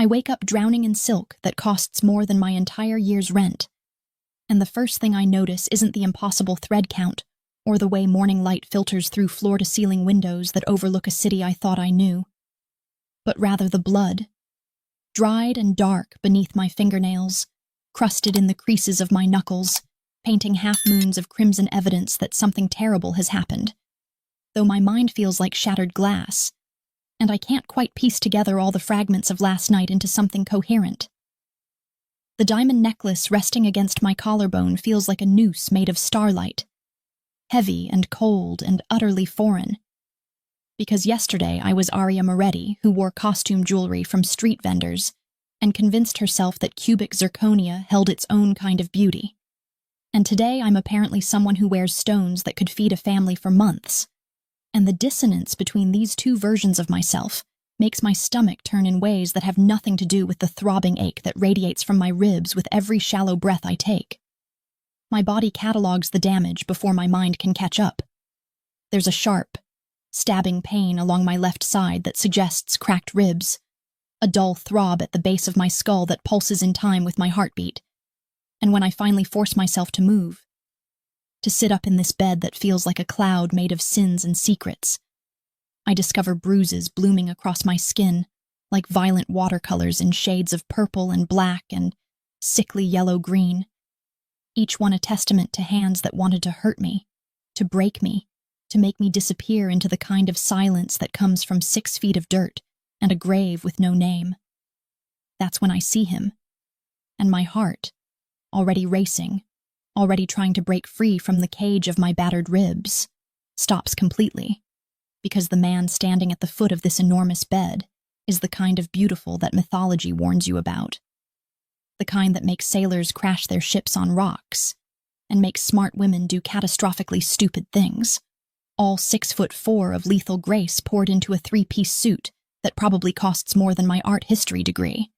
I wake up drowning in silk that costs more than my entire year's rent. And the first thing I notice isn't the impossible thread count or the way morning light filters through floor-to-ceiling windows that overlook a city I thought I knew, but rather the blood, dried and dark beneath my fingernails, crusted in the creases of my knuckles, painting half-moons of crimson evidence that something terrible has happened, though my mind feels like shattered glass, and I can't quite piece together all the fragments of last night into something coherent. The diamond necklace resting against my collarbone feels like a noose made of starlight, heavy and cold and utterly foreign, because yesterday I was Aria Moretti, who wore costume jewelry from street vendors and convinced herself that cubic zirconia held its own kind of beauty. And today I'm apparently someone who wears stones that could feed a family for months. And the dissonance between these two versions of myself makes my stomach turn in ways that have nothing to do with the throbbing ache that radiates from my ribs with every shallow breath I take. My body catalogs the damage before my mind can catch up. There's a sharp, stabbing pain along my left side that suggests cracked ribs, a dull throb at the base of my skull that pulses in time with my heartbeat. And when I finally force myself to move, to sit up in this bed that feels like a cloud made of sins and secrets, I discover bruises blooming across my skin like violent watercolors in shades of purple and black and sickly yellow-green, each one a testament to hands that wanted to hurt me, to break me, to make me disappear into the kind of silence that comes from 6 feet of dirt and a grave with no name. That's when I see him, and my heart, already racing, already trying to break free from the cage of my battered ribs, stops completely, because the man standing at the foot of this enormous bed is the kind of beautiful that mythology warns you about. The kind that makes sailors crash their ships on rocks, and makes smart women do catastrophically stupid things, all 6'4" of lethal grace poured into a 3-piece suit that probably costs more than my art history degree.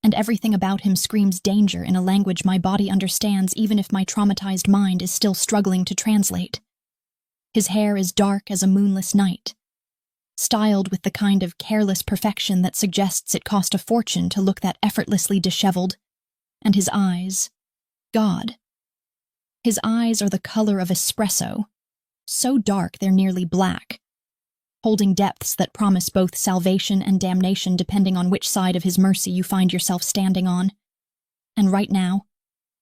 And everything about him screams danger in a language my body understands even if my traumatized mind is still struggling to translate. His hair is dark as a moonless night, styled with the kind of careless perfection that suggests it cost a fortune to look that effortlessly disheveled. And his eyes, God. His eyes are the color of espresso, so dark they're nearly black, holding depths that promise both salvation and damnation depending on which side of his mercy you find yourself standing on. And right now,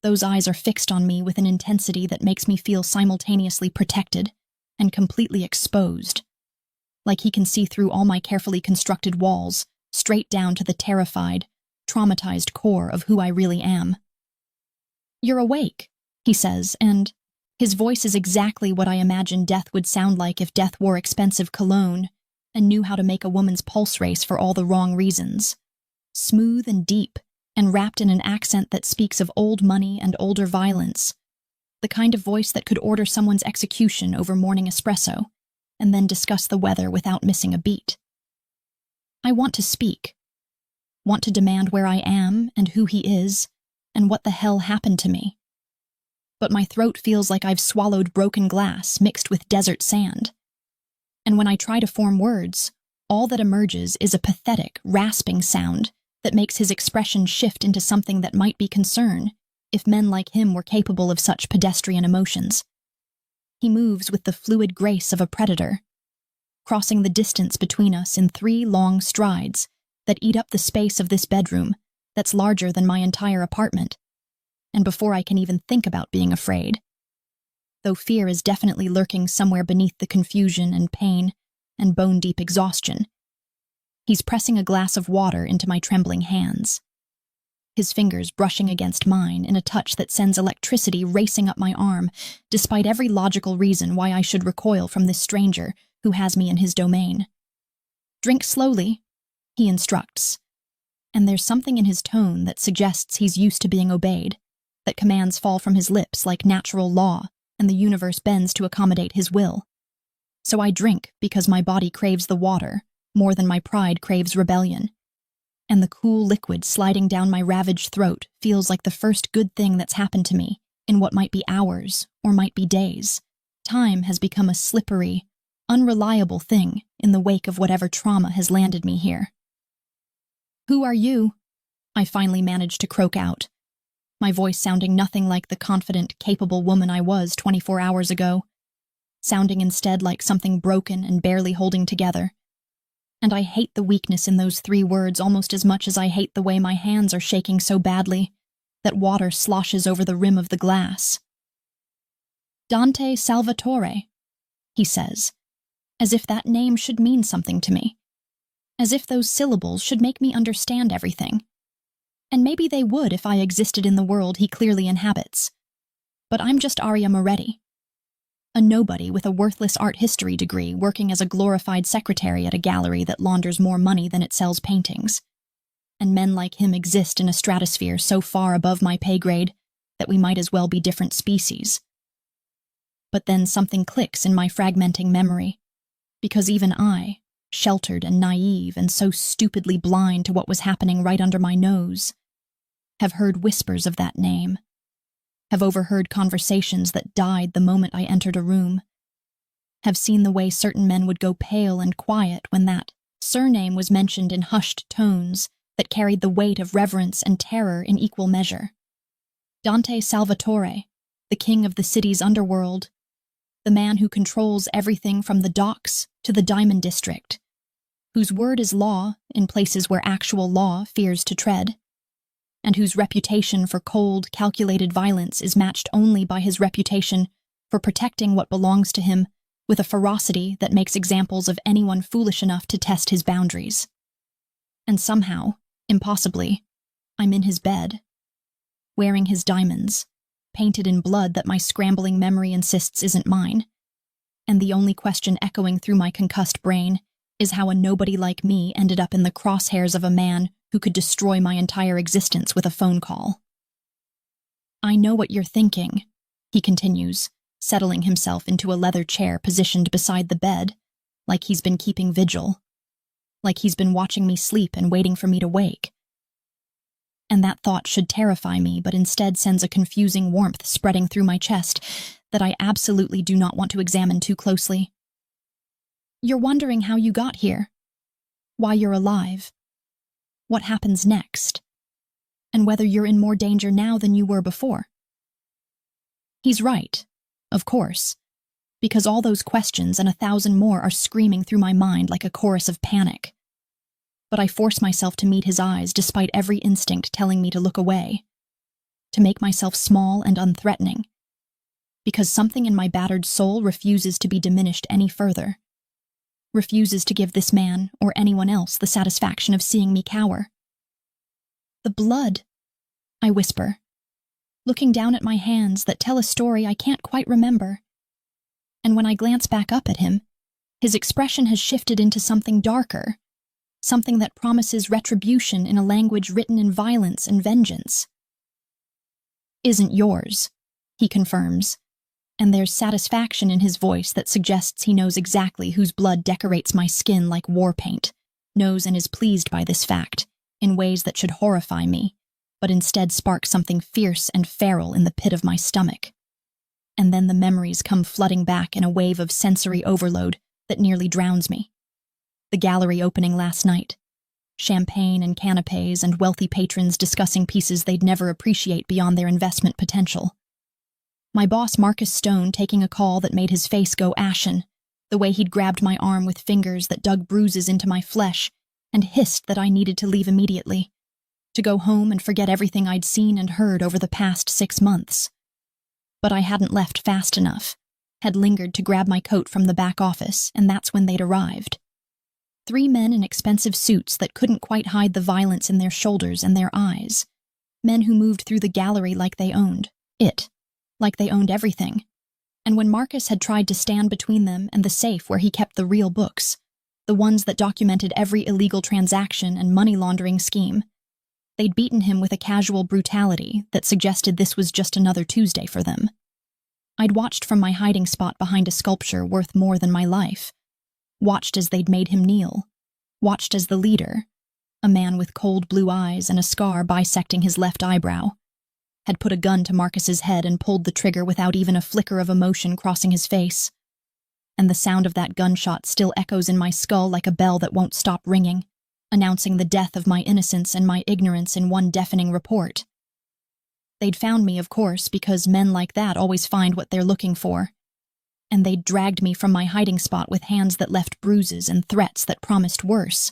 those eyes are fixed on me with an intensity that makes me feel simultaneously protected and completely exposed, like he can see through all my carefully constructed walls, straight down to the terrified, traumatized core of who I really am. "You're awake," he says, and his voice is exactly what I imagine death would sound like if death wore expensive cologne and knew how to make a woman's pulse race for all the wrong reasons. Smooth and deep, and wrapped in an accent that speaks of old money and older violence, the kind of voice that could order someone's execution over morning espresso, and then discuss the weather without missing a beat. I want to speak. Want to demand where I am and who he is, and what the hell happened to me. But my throat feels like I've swallowed broken glass mixed with desert sand. And when I try to form words, all that emerges is a pathetic, rasping sound that makes his expression shift into something that might be concern if men like him were capable of such pedestrian emotions. He moves with the fluid grace of a predator, crossing the distance between us in 3 long strides that eat up the space of this bedroom that's larger than my entire apartment, and before I can even think about being afraid, though fear is definitely lurking somewhere beneath the confusion and pain and bone-deep exhaustion, he's pressing a glass of water into my trembling hands, his fingers brushing against mine in a touch that sends electricity racing up my arm, despite every logical reason why I should recoil from this stranger who has me in his domain. "Drink slowly," he instructs, and there's something in his tone that suggests he's used to being obeyed, that commands fall from his lips like natural law, and the universe bends to accommodate his will. So I drink because my body craves the water more than my pride craves rebellion, and the cool liquid sliding down my ravaged throat feels like the first good thing that's happened to me in what might be hours or might be days. Time has become a slippery, unreliable thing in the wake of whatever trauma has landed me here. Who are you? I finally managed to croak out, my voice sounding nothing like the confident, capable woman I was 24 hours ago, sounding instead like something broken and barely holding together. And I hate the weakness in those 3 words almost as much as I hate the way my hands are shaking so badly that water sloshes over the rim of the glass. Dante Salvatore, he says, as if that name should mean something to me, as if those syllables should make me understand everything. And maybe they would if I existed in the world he clearly inhabits. But I'm just Aria Moretti, a nobody with a worthless art history degree working as a glorified secretary at a gallery that launders more money than it sells paintings. And men like him exist in a stratosphere so far above my pay grade that we might as well be different species. But then something clicks in my fragmenting memory, because even I, sheltered and naive and so stupidly blind to what was happening right under my nose, have heard whispers of that name, have overheard conversations that died the moment I entered a room, have seen the way certain men would go pale and quiet when that surname was mentioned in hushed tones that carried the weight of reverence and terror in equal measure. Dante Salvatore, the king of the city's underworld, the man who controls everything from the docks to the diamond district, whose word is law in places where actual law fears to tread, and whose reputation for cold, calculated violence is matched only by his reputation for protecting what belongs to him with a ferocity that makes examples of anyone foolish enough to test his boundaries. And somehow, impossibly, I'm in his bed, wearing his diamonds, painted in blood that my scrambling memory insists isn't mine, and the only question echoing through my concussed brain is how a nobody like me ended up in the crosshairs of a man who could destroy my entire existence with a phone call. I know what you're thinking, he continues, settling himself into a leather chair positioned beside the bed, like he's been keeping vigil, like he's been watching me sleep and waiting for me to wake. And that thought should terrify me, but instead sends a confusing warmth spreading through my chest that I absolutely do not want to examine too closely. You're wondering how you got here, why you're alive, what happens next, and whether you're in more danger now than you were before. He's right, of course, because all those questions and 1,000 more are screaming through my mind like a chorus of panic. But I force myself to meet his eyes despite every instinct telling me to look away, to make myself small and unthreatening, because something in my battered soul refuses to be diminished any further, refuses to give this man or anyone else the satisfaction of seeing me cower. The blood, I whisper, looking down at my hands that tell a story I can't quite remember. And when I glance back up at him, his expression has shifted into something darker, something that promises retribution in a language written in violence and vengeance. Isn't yours, he confirms, and there's satisfaction in his voice that suggests he knows exactly whose blood decorates my skin like war paint, knows and is pleased by this fact, in ways that should horrify me, but instead spark something fierce and feral in the pit of my stomach. And then the memories come flooding back in a wave of sensory overload that nearly drowns me. The gallery opening last night, champagne and canapes and wealthy patrons discussing pieces they'd never appreciate beyond their investment potential. My boss Marcus Stone taking a call that made his face go ashen, the way he'd grabbed my arm with fingers that dug bruises into my flesh and hissed that I needed to leave immediately, to go home and forget everything I'd seen and heard over the past 6 months. But I hadn't left fast enough, had lingered to grab my coat from the back office, and that's when they'd arrived. 3 men in expensive suits that couldn't quite hide the violence in their shoulders and their eyes. Men who moved through the gallery like they owned it, like they owned everything. And when Marcus had tried to stand between them and the safe where he kept the real books, the ones that documented every illegal transaction and money laundering scheme, they'd beaten him with a casual brutality that suggested this was just another Tuesday for them. I'd watched from my hiding spot behind a sculpture worth more than my life, watched as they'd made him kneel, watched as the leader, a man with cold blue eyes and a scar bisecting his left eyebrow, had put a gun to Marcus's head and pulled the trigger without even a flicker of emotion crossing his face. And the sound of that gunshot still echoes in my skull like a bell that won't stop ringing, announcing the death of my innocence and my ignorance in one deafening report. They'd found me, of course, because men like that always find what they're looking for. And they'd dragged me from my hiding spot with hands that left bruises and threats that promised worse.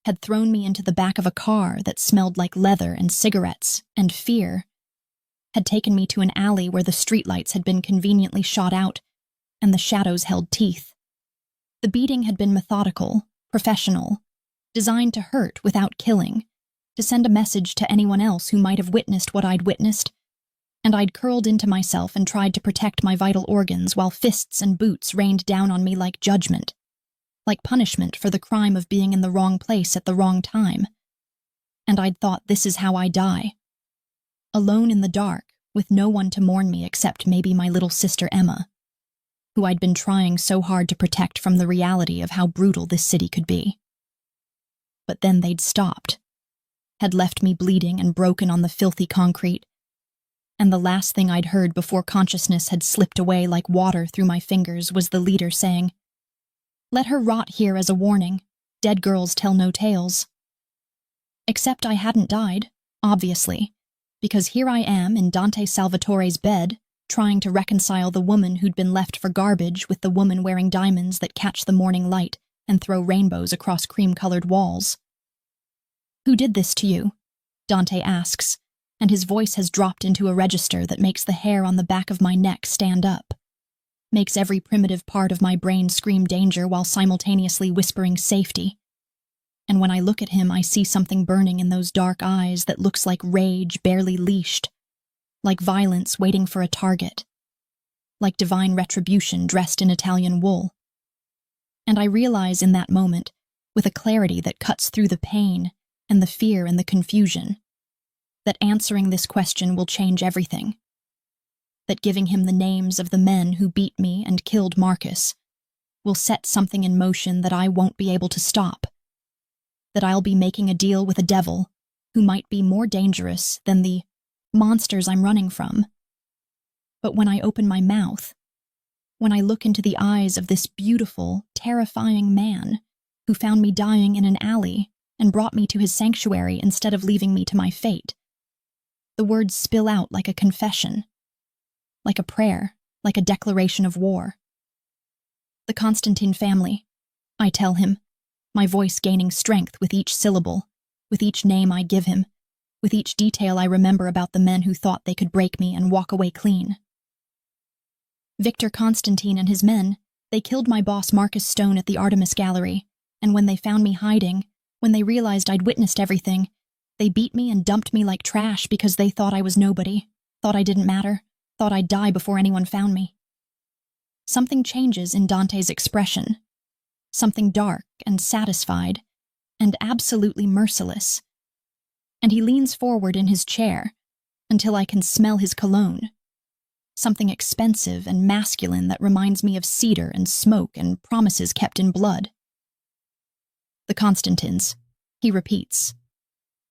Had thrown me into the back of a car that smelled like leather and cigarettes and fear. Had taken me to an alley where the streetlights had been conveniently shot out and the shadows held teeth. The beating had been methodical, professional, designed to hurt without killing, to send a message to anyone else who might have witnessed what I'd witnessed, and I'd curled into myself and tried to protect my vital organs while fists and boots rained down on me like judgment, like punishment for the crime of being in the wrong place at the wrong time. And I'd thought, this is how I die. Alone in the dark, with no one to mourn me except maybe my little sister Emma, who I'd been trying so hard to protect from the reality of how brutal this city could be. But then they'd stopped, had left me bleeding and broken on the filthy concrete, and the last thing I'd heard before consciousness had slipped away like water through my fingers was the leader saying, "Let her rot here as a warning. Dead girls tell no tales." Except I hadn't died, obviously, because here I am in Dante Salvatore's bed, trying to reconcile the woman who'd been left for garbage with the woman wearing diamonds that catch the morning light and throw rainbows across cream-colored walls. "Who did this to you?" Dante asks, and his voice has dropped into a register that makes the hair on the back of my neck stand up, makes every primitive part of my brain scream danger while simultaneously whispering safety. And when I look at him, I see something burning in those dark eyes that looks like rage barely leashed, like violence waiting for a target, like divine retribution dressed in Italian wool. And I realize in that moment, with a clarity that cuts through the pain and the fear and the confusion, that answering this question will change everything. That giving him the names of the men who beat me and killed Marcus will set something in motion that I won't be able to stop. That I'll be making a deal with a devil who might be more dangerous than the monsters I'm running from. But when I open my mouth, when I look into the eyes of this beautiful, terrifying man who found me dying in an alley and brought me to his sanctuary instead of leaving me to my fate, the words spill out like a confession, like a prayer, like a declaration of war. "The Constantine family," I tell him, my voice gaining strength with each syllable, with each name I give him, with each detail I remember about the men who thought they could break me and walk away clean. "Victor Constantine and his men, they killed my boss Marcus Stone at the Artemis Gallery, and when they found me hiding, when they realized I'd witnessed everything, they beat me and dumped me like trash because they thought I was nobody, thought I didn't matter, thought I'd die before anyone found me." Something changes in Dante's expression, something dark and satisfied and absolutely merciless, and he leans forward in his chair until I can smell his cologne, something expensive and masculine that reminds me of cedar and smoke and promises kept in blood. "The Constantines," he repeats,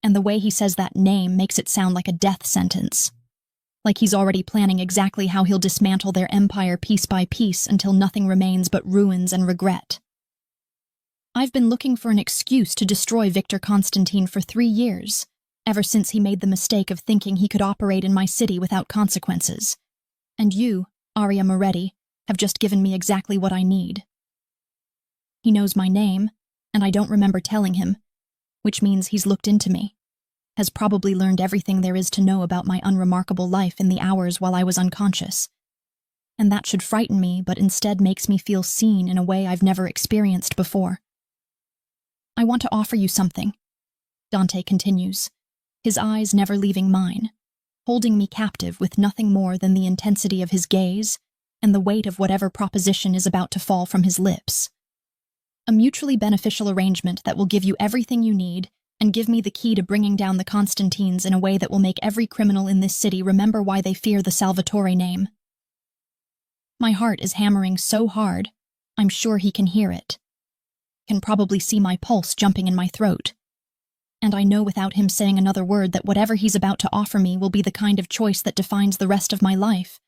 and the way he says that name makes it sound like a death sentence, like he's already planning exactly how he'll dismantle their empire piece by piece until nothing remains but ruins and regret. I've been looking for an excuse to destroy Victor Constantine for 3 years, ever since he made the mistake of thinking he could operate in my city without consequences. And you, Aria Moretti, have just given me exactly what I need. He knows my name, and I don't remember telling him, which means he's looked into me, has probably learned everything there is to know about my unremarkable life in the hours while I was unconscious. And that should frighten me, but instead makes me feel seen in a way I've never experienced before. "I want to offer you something," Dante continues, his eyes never leaving mine, holding me captive with nothing more than the intensity of his gaze and the weight of whatever proposition is about to fall from his lips. "A mutually beneficial arrangement that will give you everything you need and give me the key to bringing down the Constantines in a way that will make every criminal in this city remember why they fear the Salvatore name." My heart is hammering so hard, I'm sure he can hear it, can probably see my pulse jumping in my throat. And I know without him saying another word that whatever he's about to offer me will be the kind of choice that defines the rest of my life.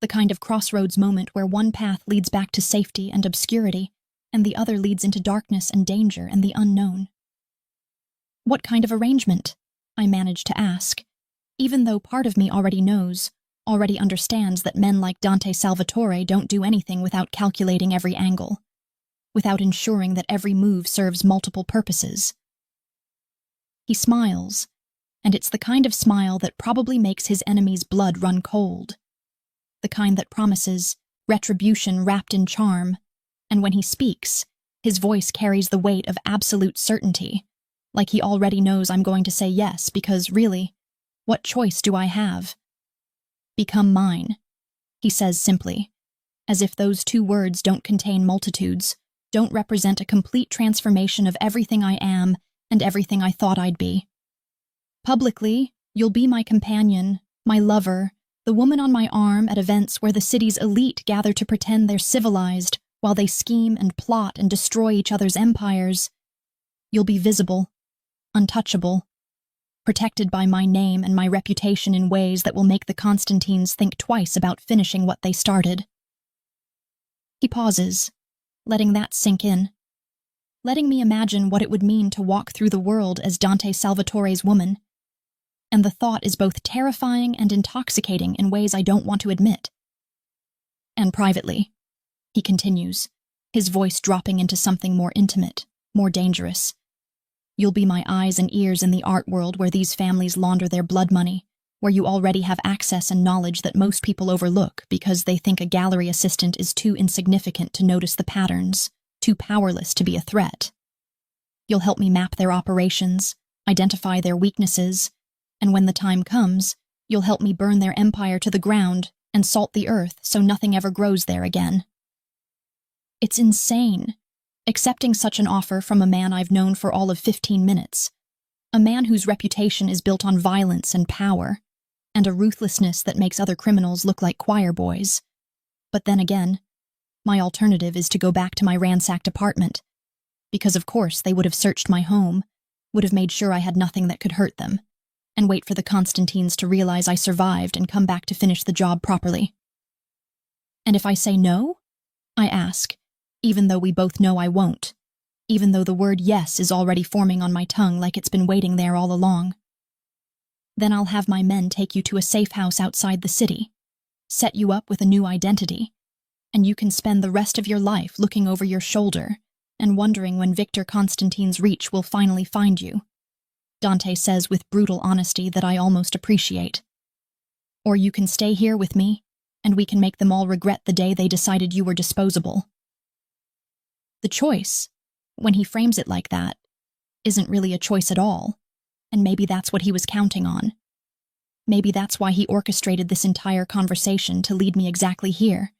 The kind of crossroads moment where one path leads back to safety and obscurity, and the other leads into darkness and danger and the unknown. What kind of arrangement? I manage to ask, even though part of me already knows, already understands that men like Dante Salvatore don't do anything without calculating every angle, without ensuring that every move serves multiple purposes. He smiles, and it's the kind of smile that probably makes his enemy's blood run cold, the kind that promises retribution wrapped in charm, and when he speaks, his voice carries the weight of absolute certainty, like he already knows I'm going to say yes because, really, what choice do I have? Become mine, he says simply, as if those two words don't contain multitudes, don't represent a complete transformation of everything I am and everything I thought I'd be. Publicly, you'll be my companion, my lover, the woman on my arm at events where the city's elite gather to pretend they're civilized while they scheme and plot and destroy each other's empires. You'll be visible, untouchable, protected by my name and my reputation in ways that will make the Constantines think twice about finishing what they started. He pauses, letting that sink in, letting me imagine what it would mean to walk through the world as Dante Salvatore's woman. And the thought is both terrifying and intoxicating in ways I don't want to admit. And privately, he continues, his voice dropping into something more intimate, more dangerous. You'll be my eyes and ears in the art world where these families launder their blood money, where you already have access and knowledge that most people overlook because they think a gallery assistant is too insignificant to notice the patterns, too powerless to be a threat. You'll help me map their operations, identify their weaknesses, and when the time comes, you'll help me burn their empire to the ground and salt the earth so nothing ever grows there again. It's insane, accepting such an offer from a man I've known for all of 15 minutes, a man whose reputation is built on violence and power, and a ruthlessness that makes other criminals look like choir boys. But then again, my alternative is to go back to my ransacked apartment, because of course they would have searched my home, would have made sure I had nothing that could hurt them, and wait for the Constantines to realize I survived and come back to finish the job properly. And if I say no? I ask, even though we both know I won't, even though the word yes is already forming on my tongue like it's been waiting there all along. Then I'll have my men take you to a safe house outside the city, set you up with a new identity, and you can spend the rest of your life looking over your shoulder and wondering when Victor Constantine's reach will finally find you. Dante says with brutal honesty that I almost appreciate. Or you can stay here with me, and we can make them all regret the day they decided you were disposable. The choice, when he frames it like that, isn't really a choice at all, and maybe that's what he was counting on. Maybe that's why he orchestrated this entire conversation to lead me exactly here,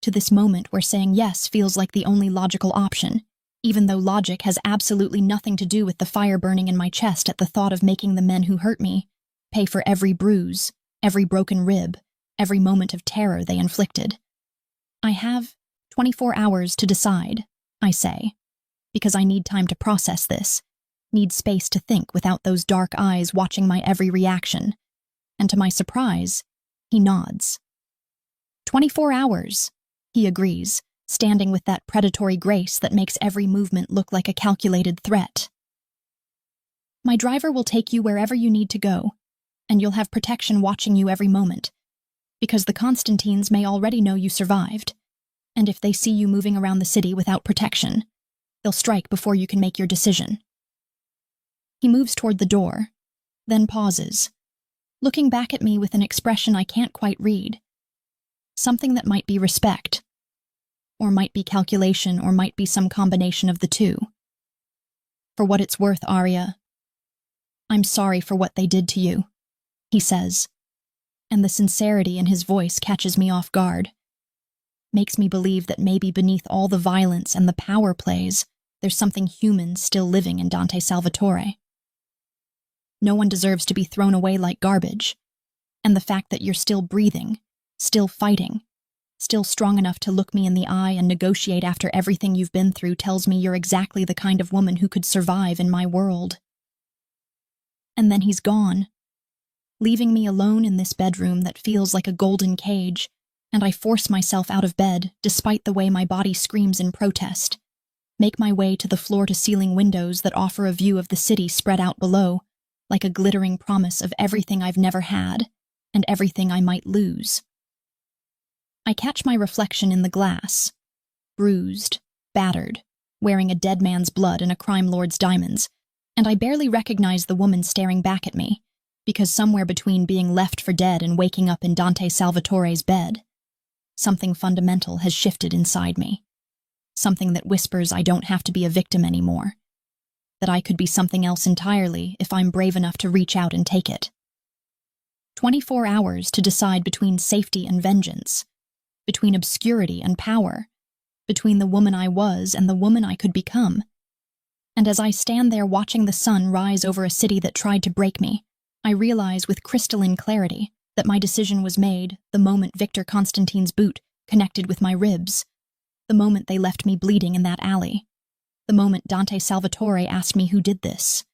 to this moment where saying yes feels like the only logical option, even though logic has absolutely nothing to do with the fire burning in my chest at the thought of making the men who hurt me pay for every bruise, every broken rib, every moment of terror they inflicted. I have 24 hours to decide, I say, because I need time to process this, need space to think without those dark eyes watching my every reaction, and to my surprise, he nods. 24 hours, he agrees, standing with that predatory grace that makes every movement look like a calculated threat. My driver will take you wherever you need to go, and you'll have protection watching you every moment, because the Constantines may already know you survived, and if they see you moving around the city without protection, they'll strike before you can make your decision. He moves toward the door, then pauses, looking back at me with an expression I can't quite read. Something that might be respect, or might be calculation, or might be some combination of the two. For what it's worth, Arya, I'm sorry for what they did to you, he says, and the sincerity in his voice catches me off guard. Makes me believe that maybe beneath all the violence and the power plays, there's something human still living in Dante Salvatore. No one deserves to be thrown away like garbage, and the fact that you're still breathing, still fighting, still strong enough to look me in the eye and negotiate after everything you've been through tells me you're exactly the kind of woman who could survive in my world. And then he's gone, leaving me alone in this bedroom that feels like a golden cage, and I force myself out of bed despite the way my body screams in protest, make my way to the floor-to-ceiling windows that offer a view of the city spread out below, like a glittering promise of everything I've never had and everything I might lose. I catch my reflection in the glass, bruised, battered, wearing a dead man's blood and a crime lord's diamonds, and I barely recognize the woman staring back at me, because somewhere between being left for dead and waking up in Dante Salvatore's bed, something fundamental has shifted inside me. Something that whispers I don't have to be a victim anymore, that I could be something else entirely if I'm brave enough to reach out and take it. 24 hours to decide between safety and vengeance, between obscurity and power, between the woman I was and the woman I could become. And as I stand there watching the sun rise over a city that tried to break me, I realize with crystalline clarity that my decision was made the moment Victor Constantine's boot connected with my ribs, the moment they left me bleeding in that alley, the moment Dante Salvatore asked me who did this,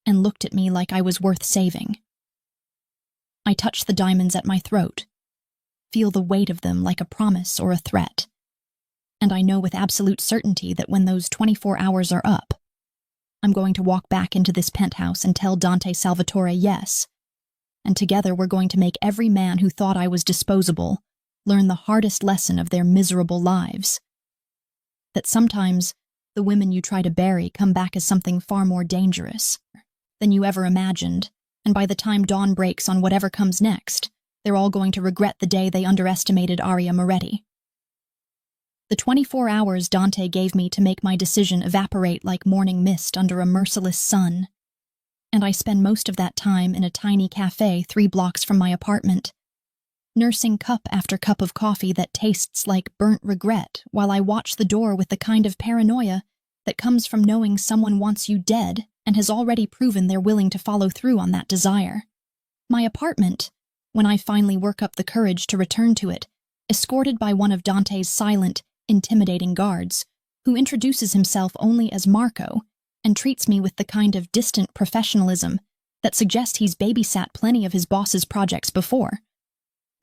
and looked at me like I was worth saving. I touch the diamonds at my throat, feel the weight of them like a promise or a threat, and I know with absolute certainty that when those 24 hours are up, I'm going to walk back into this penthouse and tell Dante Salvatore yes, and together we're going to make every man who thought I was disposable learn the hardest lesson of their miserable lives. That sometimes the women you try to bury come back as something far more dangerous than you ever imagined, and by the time dawn breaks on whatever comes next, they're all going to regret the day they underestimated Aria Moretti. The 24 hours Dante gave me to make my decision evaporate like morning mist under a merciless sun, and I spend most of that time in a tiny cafe 3 blocks from my apartment, nursing cup after cup of coffee that tastes like burnt regret while I watch the door with the kind of paranoia that comes from knowing someone wants you dead and has already proven they're willing to follow through on that desire. My apartment, when I finally work up the courage to return to it, escorted by one of Dante's silent, intimidating guards, who introduces himself only as Marco and treats me with the kind of distant professionalism that suggests he's babysat plenty of his boss's projects before.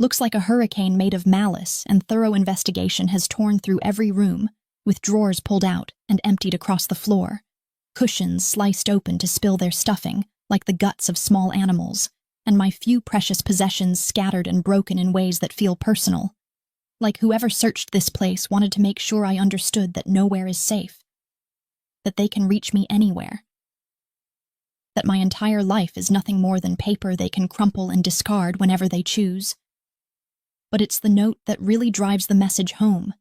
Looks like a hurricane made of malice, and thorough investigation has torn through every room, with drawers pulled out and emptied across the floor, cushions sliced open to spill their stuffing, like the guts of small animals, and my few precious possessions scattered and broken in ways that feel personal. Like whoever searched this place wanted to make sure I understood that nowhere is safe, that they can reach me anywhere, that my entire life is nothing more than paper they can crumple and discard whenever they choose. But it's the note that really drives the message home.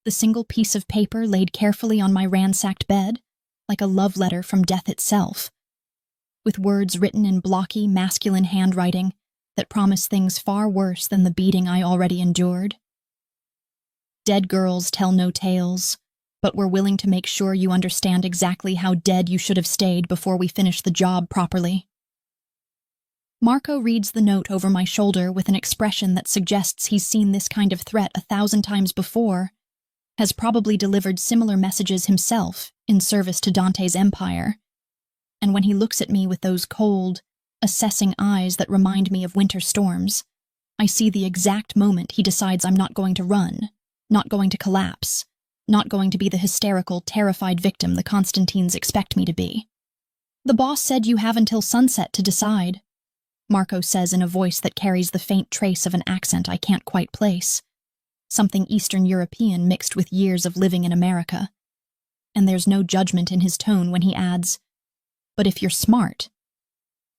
The single piece of paper laid carefully on my ransacked bed, like a love letter from death itself, with words written in blocky, masculine handwriting that promise things far worse than the beating I already endured. Dead girls tell no tales, but we're willing to make sure you understand exactly how dead you should have stayed before we finish the job properly. Marco reads the note over my shoulder with an expression that suggests he's seen this kind of threat 1,000 times before, has probably delivered similar messages himself in service to Dante's empire, and when he looks at me with those cold, assessing eyes that remind me of winter storms, I see the exact moment he decides I'm not going to run, not going to collapse, not going to be the hysterical, terrified victim the Constantines expect me to be. "The boss said you have until sunset to decide," Marco says in a voice that carries the faint trace of an accent I can't quite place, something Eastern European mixed with years of living in America. And there's no judgment in his tone when he adds, "But if you're smart,"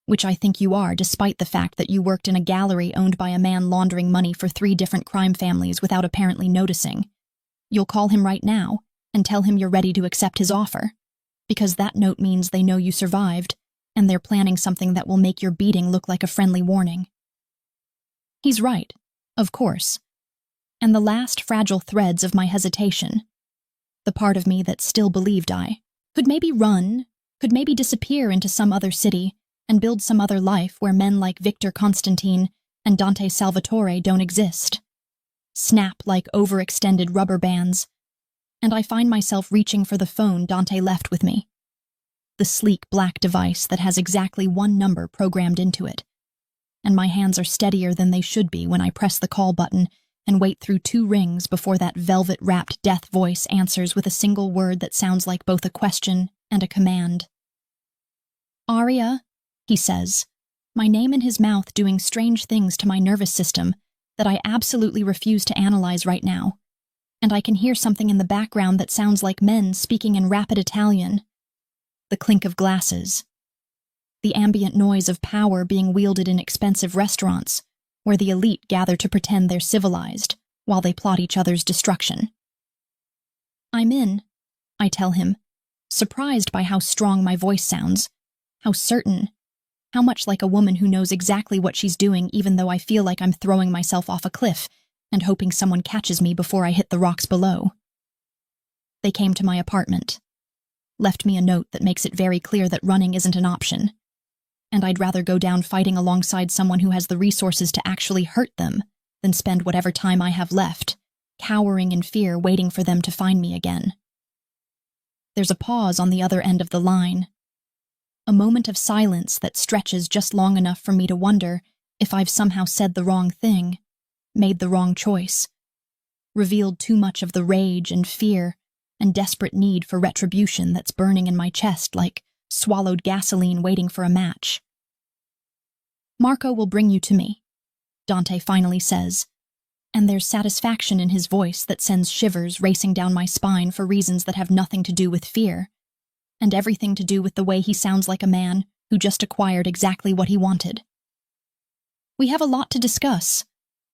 which I think you are despite the fact that you worked in a gallery owned by a man laundering money for 3 different crime families without apparently noticing, you'll call him right now and tell him you're ready to accept his offer, because that note means they know you survived, and they're planning something that will make your beating look like a friendly warning. He's right, of course. And the last fragile threads of my hesitation, the part of me that still believed I could maybe run, could maybe disappear into some other city and build some other life where men like Victor Constantine and Dante Salvatore don't exist, snap like overextended rubber bands, and I find myself reaching for the phone Dante left with me, the sleek black device that has exactly 1 number programmed into it, and my hands are steadier than they should be when I press the call button and wait through 2 rings before that velvet-wrapped death voice answers with a single word that sounds like both a question and a command. "Arya," he says, my name in his mouth doing strange things to my nervous system that I absolutely refuse to analyze right now, and I can hear something in the background that sounds like men speaking in rapid Italian. The clink of glasses. The ambient noise of power being wielded in expensive restaurants, where the elite gather to pretend they're civilized, while they plot each other's destruction. "I'm in," I tell him, surprised by how strong my voice sounds, how certain, how much like a woman who knows exactly what she's doing even though I feel like I'm throwing myself off a cliff and hoping someone catches me before I hit the rocks below. They came to my apartment, left me a note that makes it very clear that running isn't an option, and I'd rather go down fighting alongside someone who has the resources to actually hurt them than spend whatever time I have left, cowering in fear waiting for them to find me again. There's a pause on the other end of the line, a moment of silence that stretches just long enough for me to wonder if I've somehow said the wrong thing, made the wrong choice, revealed too much of the rage and fear and desperate need for retribution that's burning in my chest like swallowed gasoline waiting for a match. "Marco will bring you to me," Dante finally says, and there's satisfaction in his voice that sends shivers racing down my spine for reasons that have nothing to do with fear, and everything to do with the way he sounds like a man who just acquired exactly what he wanted. "We have a lot to discuss,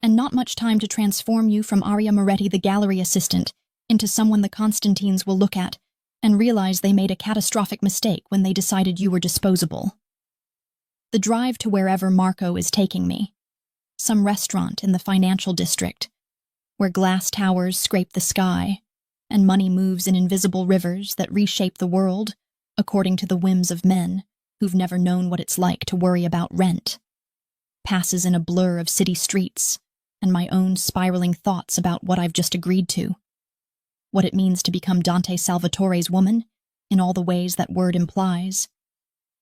and not much time to transform you from Arya Moretti, the gallery assistant, into someone the Constantines will look at and realize they made a catastrophic mistake when they decided you were disposable." The drive to wherever Marco is taking me, some restaurant in the financial district, where glass towers scrape the sky and money moves in invisible rivers that reshape the world according to the whims of men who've never known what it's like to worry about rent, passes in a blur of city streets and my own spiraling thoughts about what I've just agreed to, what it means to become Dante Salvatore's woman in all the ways that word implies,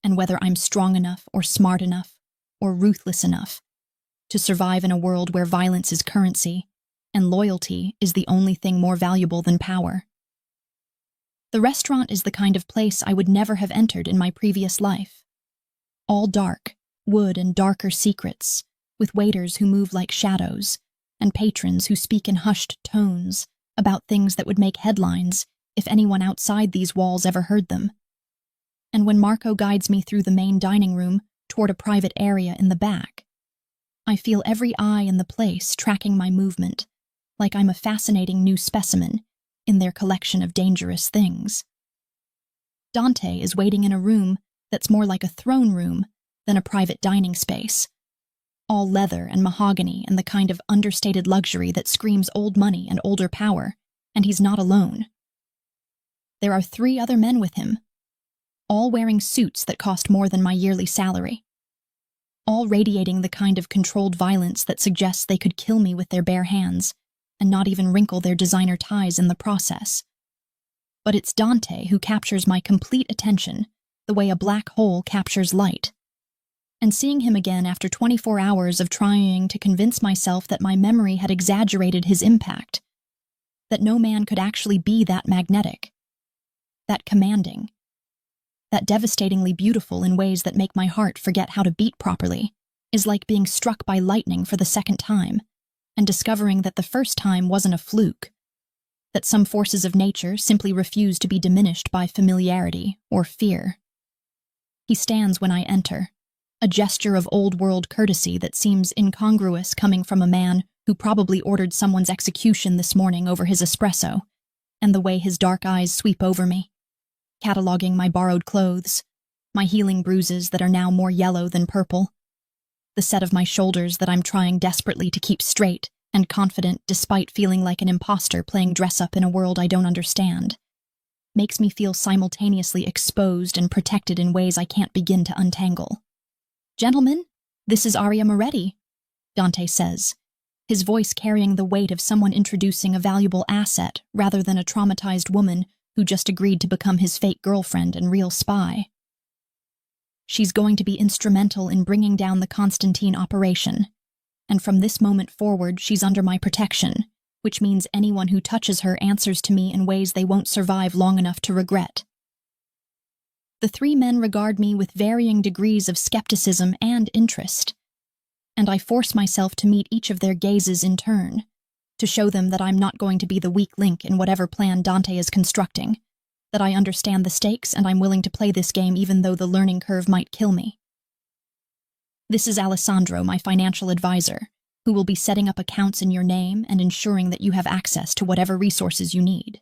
and whether I'm strong enough or smart enough or ruthless enough to survive in a world where violence is currency and loyalty is the only thing more valuable than power. The restaurant is the kind of place I would never have entered in my previous life. All dark, wood and darker secrets, with waiters who move like shadows, and patrons who speak in hushed tones about things that would make headlines if anyone outside these walls ever heard them. And when Marco guides me through the main dining room toward a private area in the back, I feel every eye in the place tracking my movement, like I'm a fascinating new specimen in their collection of dangerous things. Dante is waiting in a room that's more like a throne room than a private dining space, all leather and mahogany and the kind of understated luxury that screams old money and older power, and he's not alone. There are 3 other men with him, all wearing suits that cost more than my yearly salary, all radiating the kind of controlled violence that suggests they could kill me with their bare hands and not even wrinkle their designer ties in the process. But it's Dante who captures my complete attention the way a black hole captures light. And seeing him again after 24 hours of trying to convince myself that my memory had exaggerated his impact, that no man could actually be that magnetic, that commanding, that devastatingly beautiful in ways that make my heart forget how to beat properly, is like being struck by lightning for the second time, and discovering that the first time wasn't a fluke, that some forces of nature simply refuse to be diminished by familiarity or fear. He stands when I enter, a gesture of old-world courtesy that seems incongruous coming from a man who probably ordered someone's execution this morning over his espresso, and the way his dark eyes sweep over me, cataloging my borrowed clothes, my healing bruises that are now more yellow than purple, the set of my shoulders that I'm trying desperately to keep straight and confident despite feeling like an imposter playing dress-up in a world I don't understand, makes me feel simultaneously exposed and protected in ways I can't begin to untangle. "Gentlemen, this is Arya Moretti," Dante says, his voice carrying the weight of someone introducing a valuable asset rather than a traumatized woman who just agreed to become his fake girlfriend and real spy. She's going to be instrumental in bringing down the Constantine operation, and from this moment forward she's under my protection, which means anyone who touches her answers to me in ways they won't survive long enough to regret. The three men regard me with varying degrees of skepticism and interest, and I force myself to meet each of their gazes in turn, to show them that I'm not going to be the weak link in whatever plan Dante is constructing, that I understand the stakes and I'm willing to play this game even though the learning curve might kill me. This is Alessandro, my financial advisor, who will be setting up accounts in your name and ensuring that you have access to whatever resources you need.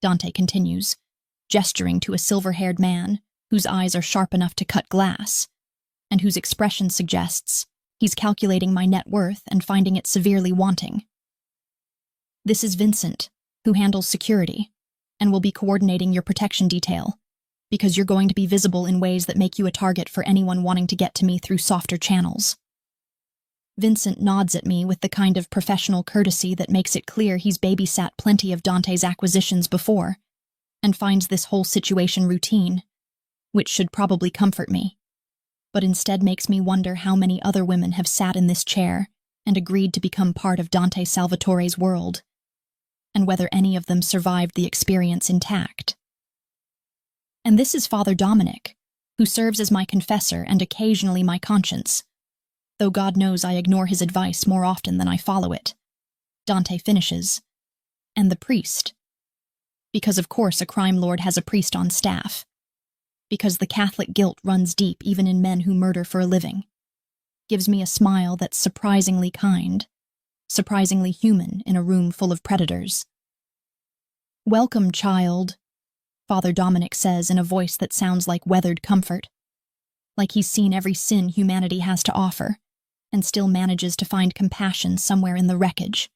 Dante continues, gesturing to a silver-haired man whose eyes are sharp enough to cut glass, and whose expression suggests he's calculating my net worth and finding it severely wanting. This is Vincent, who handles security, and will be coordinating your protection detail, because you're going to be visible in ways that make you a target for anyone wanting to get to me through softer channels. Vincent nods at me with the kind of professional courtesy that makes it clear he's babysat plenty of Dante's acquisitions before, and finds this whole situation routine, which should probably comfort me, but instead makes me wonder how many other women have sat in this chair and agreed to become part of Dante Salvatore's world, and whether any of them survived the experience intact. And this is Father Dominic, who serves as my confessor and occasionally my conscience, though God knows I ignore his advice more often than I follow it. Dante finishes, and the priest, because of course a crime lord has a priest on staff, because the Catholic guilt runs deep even in men who murder for a living, gives me a smile that's surprisingly kind, surprisingly human in a room full of predators. "Welcome, child," Father Dominic says in a voice that sounds like weathered comfort, like he's seen every sin humanity has to offer, and still manages to find compassion somewhere in the wreckage.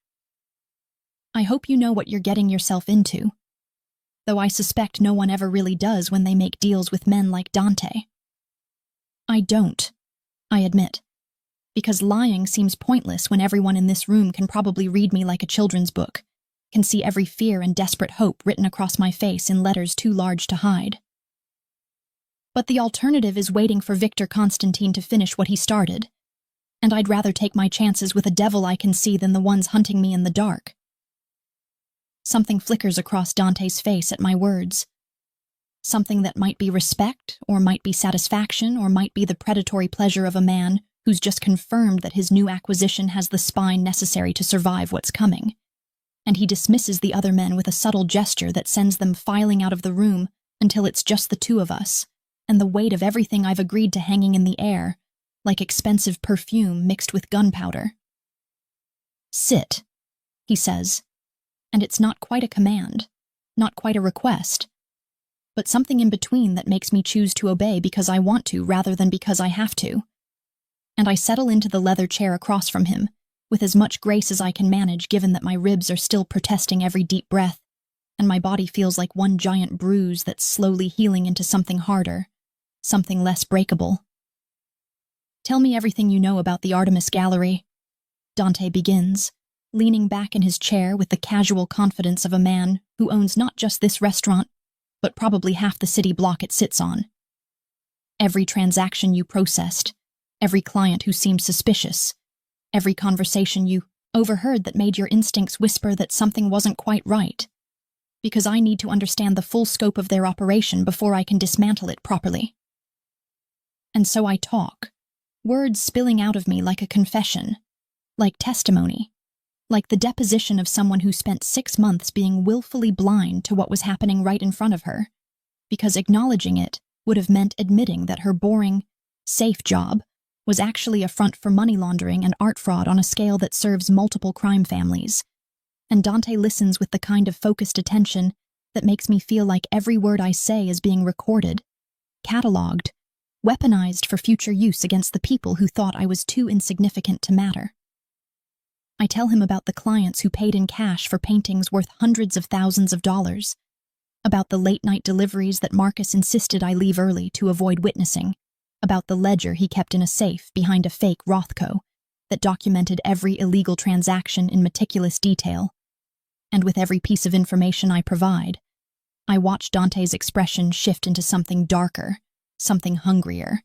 "I hope you know what you're getting yourself into, though I suspect no one ever really does when they make deals with men like Dante." "I don't," I admit, because lying seems pointless when everyone in this room can probably read me like a children's book, can see every fear and desperate hope written across my face in letters too large to hide. But the alternative is waiting for Victor Constantine to finish what he started, and I'd rather take my chances with a devil I can see than the ones hunting me in the dark. Something flickers across Dante's face at my words. Something that might be respect, or might be satisfaction, or might be the predatory pleasure of a man who's just confirmed that his new acquisition has the spine necessary to survive what's coming. And he dismisses the other men with a subtle gesture that sends them filing out of the room until it's just the two of us, and the weight of everything I've agreed to hanging in the air, like expensive perfume mixed with gunpowder. "Sit," he says, and it's not quite a command, not quite a request, but something in between that makes me choose to obey because I want to rather than because I have to. And I settle into the leather chair across from him, with as much grace as I can manage given that my ribs are still protesting every deep breath, and my body feels like one giant bruise that's slowly healing into something harder, something less breakable. "Tell me everything you know about the Artemis Gallery," Dante begins, leaning back in his chair with the casual confidence of a man who owns not just this restaurant, but probably half the city block it sits on. "Every transaction you processed, every client who seemed suspicious, every conversation you overheard that made your instincts whisper that something wasn't quite right, because I need to understand the full scope of their operation before I can dismantle it properly." And so I talk, words spilling out of me like a confession, like testimony, like the deposition of someone who spent 6 months being willfully blind to what was happening right in front of her, because acknowledging it would have meant admitting that her boring, safe job was actually a front for money laundering and art fraud on a scale that serves multiple crime families. And Dante listens with the kind of focused attention that makes me feel like every word I say is being recorded, cataloged, weaponized for future use against the people who thought I was too insignificant to matter. I tell him about the clients who paid in cash for paintings worth hundreds of thousands of dollars, about the late-night deliveries that Marcus insisted I leave early to avoid witnessing, about the ledger he kept in a safe behind a fake Rothko that documented every illegal transaction in meticulous detail. And with every piece of information I provide, I watch Dante's expression shift into something darker, something hungrier,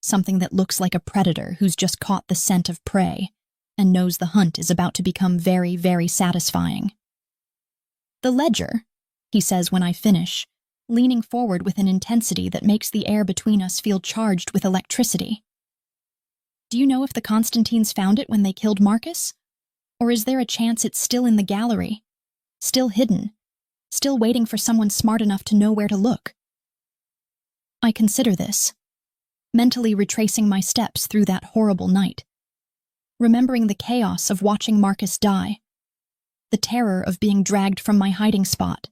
something that looks like a predator who's just caught the scent of prey and knows the hunt is about to become very, very satisfying. "The ledger," he says when I finish, leaning forward with an intensity that makes the air between us feel charged with electricity. "Do you know if the Constantines found it when they killed Marcus? Or is there a chance it's still in the gallery, still hidden, still waiting for someone smart enough to know where to look?" I consider this, mentally retracing my steps through that horrible night, remembering the chaos of watching Marcus die, the terror of being dragged from my hiding spot,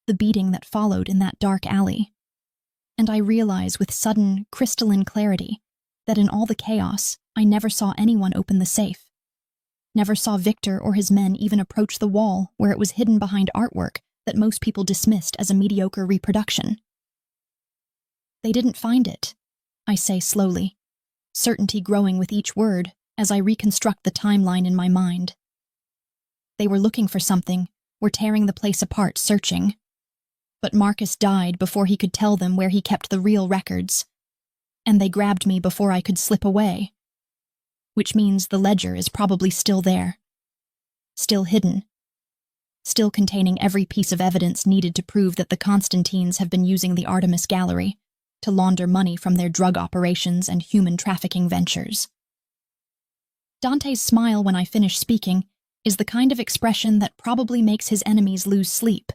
the beating that followed in that dark alley, and I realize with sudden, crystalline clarity that in all the chaos, I never saw anyone open the safe, never saw Victor or his men even approach the wall where it was hidden behind artwork that most people dismissed as a mediocre reproduction. "They didn't find it," I say slowly, certainty growing with each word as I reconstruct the timeline in my mind. "They were looking for something, were tearing the place apart, searching. But Marcus died before he could tell them where he kept the real records, and they grabbed me before I could slip away. Which means the ledger is probably still there, still hidden, still containing every piece of evidence needed to prove that the Constantines have been using the Artemis Gallery to launder money from their drug operations and human trafficking ventures." Dante's smile when I finish speaking is the kind of expression that probably makes his enemies lose sleep,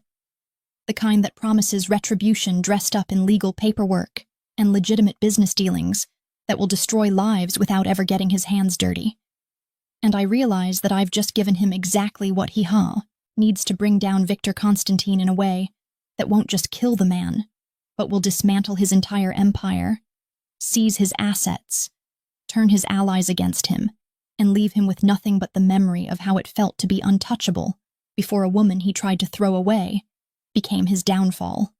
the kind that promises retribution dressed up in legal paperwork and legitimate business dealings that will destroy lives without ever getting his hands dirty. And I realize that I've just given him exactly what he needs to bring down Victor Constantine in a way that won't just kill the man, but will dismantle his entire empire, seize his assets, turn his allies against him, and leave him with nothing but the memory of how it felt to be untouchable before a woman he tried to throw away became his downfall.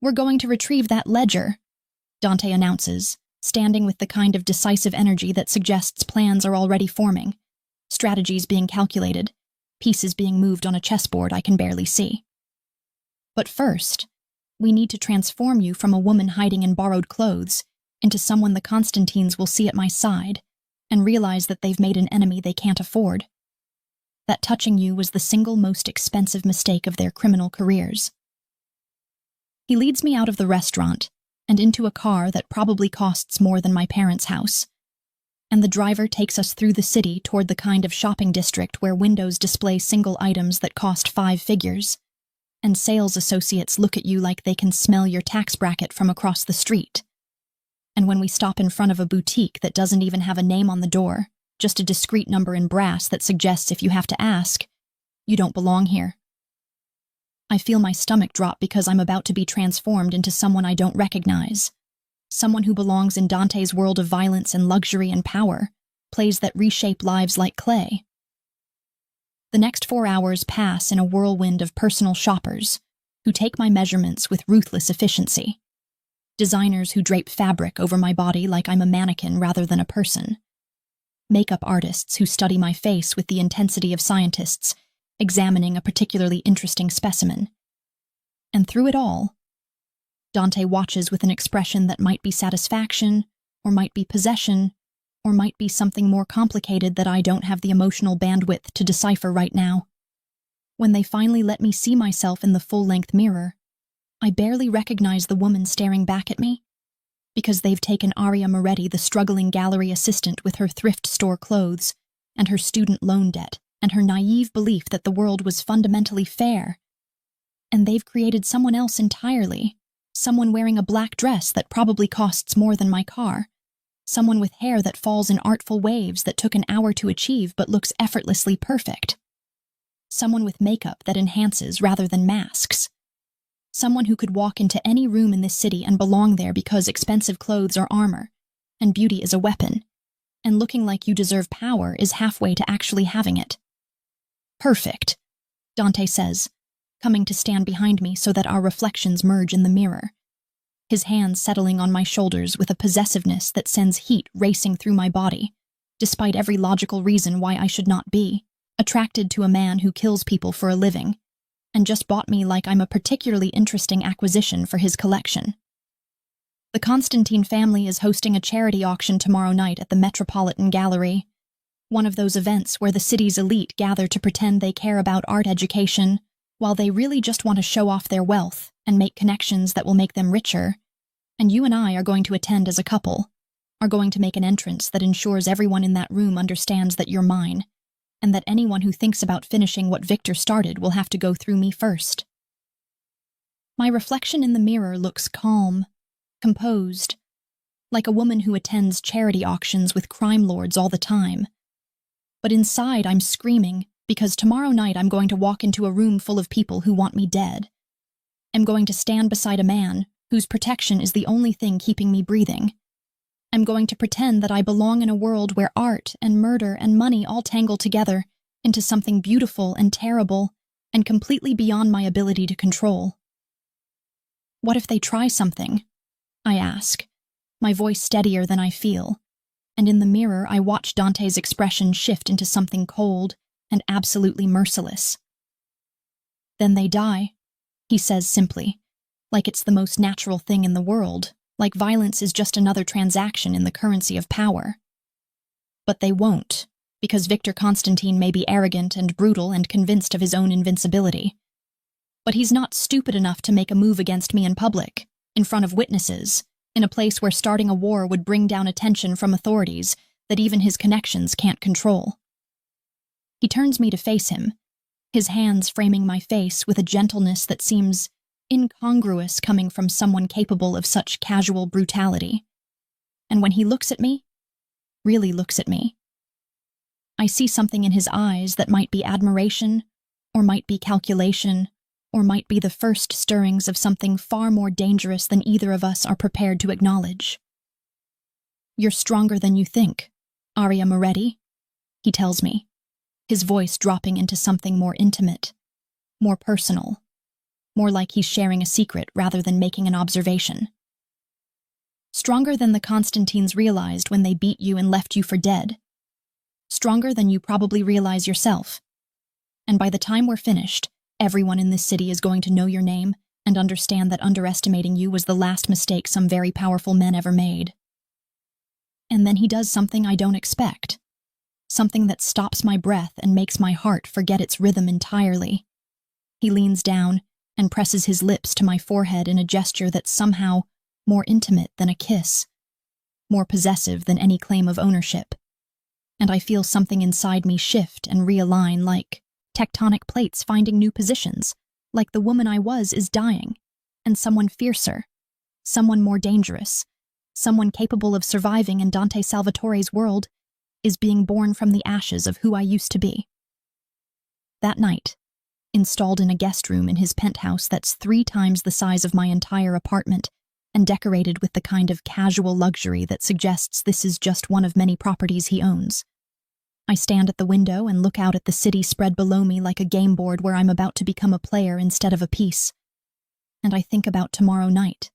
"We're going to retrieve that ledger," Dante announces, standing with the kind of decisive energy that suggests plans are already forming, strategies being calculated, pieces being moved on a chessboard I can barely see. "But first, we need to transform you from a woman hiding in borrowed clothes into someone the Constantines will see at my side and realize that they've made an enemy they can't afford. That touching you was the single most expensive mistake of their criminal careers." He leads me out of the restaurant and into a car that probably costs more than my parents' house, and the driver takes us through the city toward the kind of shopping district where windows display single items that cost 5 figures, and sales associates look at you like they can smell your tax bracket from across the street. And when we stop in front of a boutique that doesn't even have a name on the door, just a discreet number in brass that suggests if you have to ask, you don't belong here. I feel my stomach drop because I'm about to be transformed into someone I don't recognize, someone who belongs in Dante's world of violence and luxury and power, plays that reshape lives like clay. The next 4 hours pass in a whirlwind of personal shoppers who take my measurements with ruthless efficiency. Designers who drape fabric over my body like I'm a mannequin rather than a person. Makeup artists who study my face with the intensity of scientists, examining a particularly interesting specimen. And through it all, Dante watches with an expression that might be satisfaction, or might be possession, or might be something more complicated that I don't have the emotional bandwidth to decipher right now. When they finally let me see myself in the full-length mirror, I barely recognize the woman staring back at me, because they've taken Aria Moretti, the struggling gallery assistant with her thrift store clothes, and her student loan debt, and her naive belief that the world was fundamentally fair. And they've created someone else entirely, someone wearing a black dress that probably costs more than my car, someone with hair that falls in artful waves that took an hour to achieve but looks effortlessly perfect, someone with makeup that enhances rather than masks, someone who could walk into any room in this city and belong there because expensive clothes are armor, and beauty is a weapon, and looking like you deserve power is halfway to actually having it. "Perfect," Dante says, coming to stand behind me so that our reflections merge in the mirror, his hands settling on my shoulders with a possessiveness that sends heat racing through my body, despite every logical reason why I should not be attracted to a man who kills people for a living, and just bought me like I'm a particularly interesting acquisition for his collection. The Constantine family is hosting a charity auction tomorrow night at the Metropolitan Gallery, One of those events where the city's elite gather to pretend they care about art education, while they really just want to show off their wealth and make connections that will make them richer. And you and I are going to attend as a couple, are going to make an entrance that ensures everyone in that room understands that you're mine, and that anyone who thinks about finishing what Victor started will have to go through me first. My reflection in the mirror looks calm, composed, like a woman who attends charity auctions with crime lords all the time. But inside I'm screaming because tomorrow night I'm going to walk into a room full of people who want me dead. I'm going to stand beside a man whose protection is the only thing keeping me breathing. I'm going to pretend that I belong in a world where art and murder and money all tangle together into something beautiful and terrible and completely beyond my ability to control. What if they try something? I ask, my voice steadier than I feel, and in the mirror I watch Dante's expression shift into something cold and absolutely merciless. Then they die, he says simply, like it's the most natural thing in the world, like violence is just another transaction in the currency of power. But they won't, because Victor Constantine may be arrogant and brutal and convinced of his own invincibility. But he's not stupid enough to make a move against me in public, in front of witnesses, in a place where starting a war would bring down attention from authorities that even his connections can't control. He turns me to face him, his hands framing my face with a gentleness that seems incongruous coming from someone capable of such casual brutality. And when he looks at me, really looks at me, I see something in his eyes that might be admiration, or might be calculation, or might be the first stirrings of something far more dangerous than either of us are prepared to acknowledge. "You're stronger than you think, Aria Moretti," he tells me, his voice dropping into something more intimate, more personal, more like he's sharing a secret rather than making an observation. "Stronger than the Constantines realized when they beat you and left you for dead. Stronger than you probably realize yourself. And by the time we're finished, everyone in this city is going to know your name and understand that underestimating you was the last mistake some very powerful men ever made." And then he does something I don't expect. Something that stops my breath and makes my heart forget its rhythm entirely. He leans down and presses his lips to my forehead in a gesture that's somehow more intimate than a kiss, more possessive than any claim of ownership. And I feel something inside me shift and realign like tectonic plates finding new positions, like the woman I was is dying, and someone fiercer, someone more dangerous, someone capable of surviving in Dante Salvatore's world is being born from the ashes of who I used to be. That night, installed in a guest room in his penthouse that's 3 times the size of my entire apartment and decorated with the kind of casual luxury that suggests this is just one of many properties he owns, I stand at the window and look out at the city spread below me like a game board where I'm about to become a player instead of a piece. And I think about tomorrow night.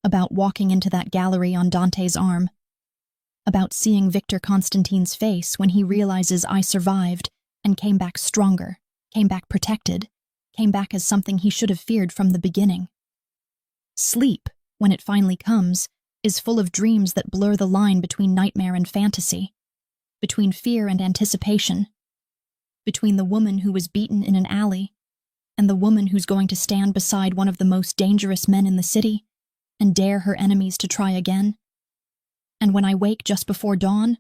About walking into that gallery on Dante's arm. About seeing Victor Constantine's face when he realizes I survived and came back stronger, came back protected, came back as something he should have feared from the beginning. Sleep, when it finally comes, is full of dreams that blur the line between nightmare and fantasy, between fear and anticipation, between the woman who was beaten in an alley and the woman who's going to stand beside one of the most dangerous men in the city and dare her enemies to try again. And when I wake just before dawn,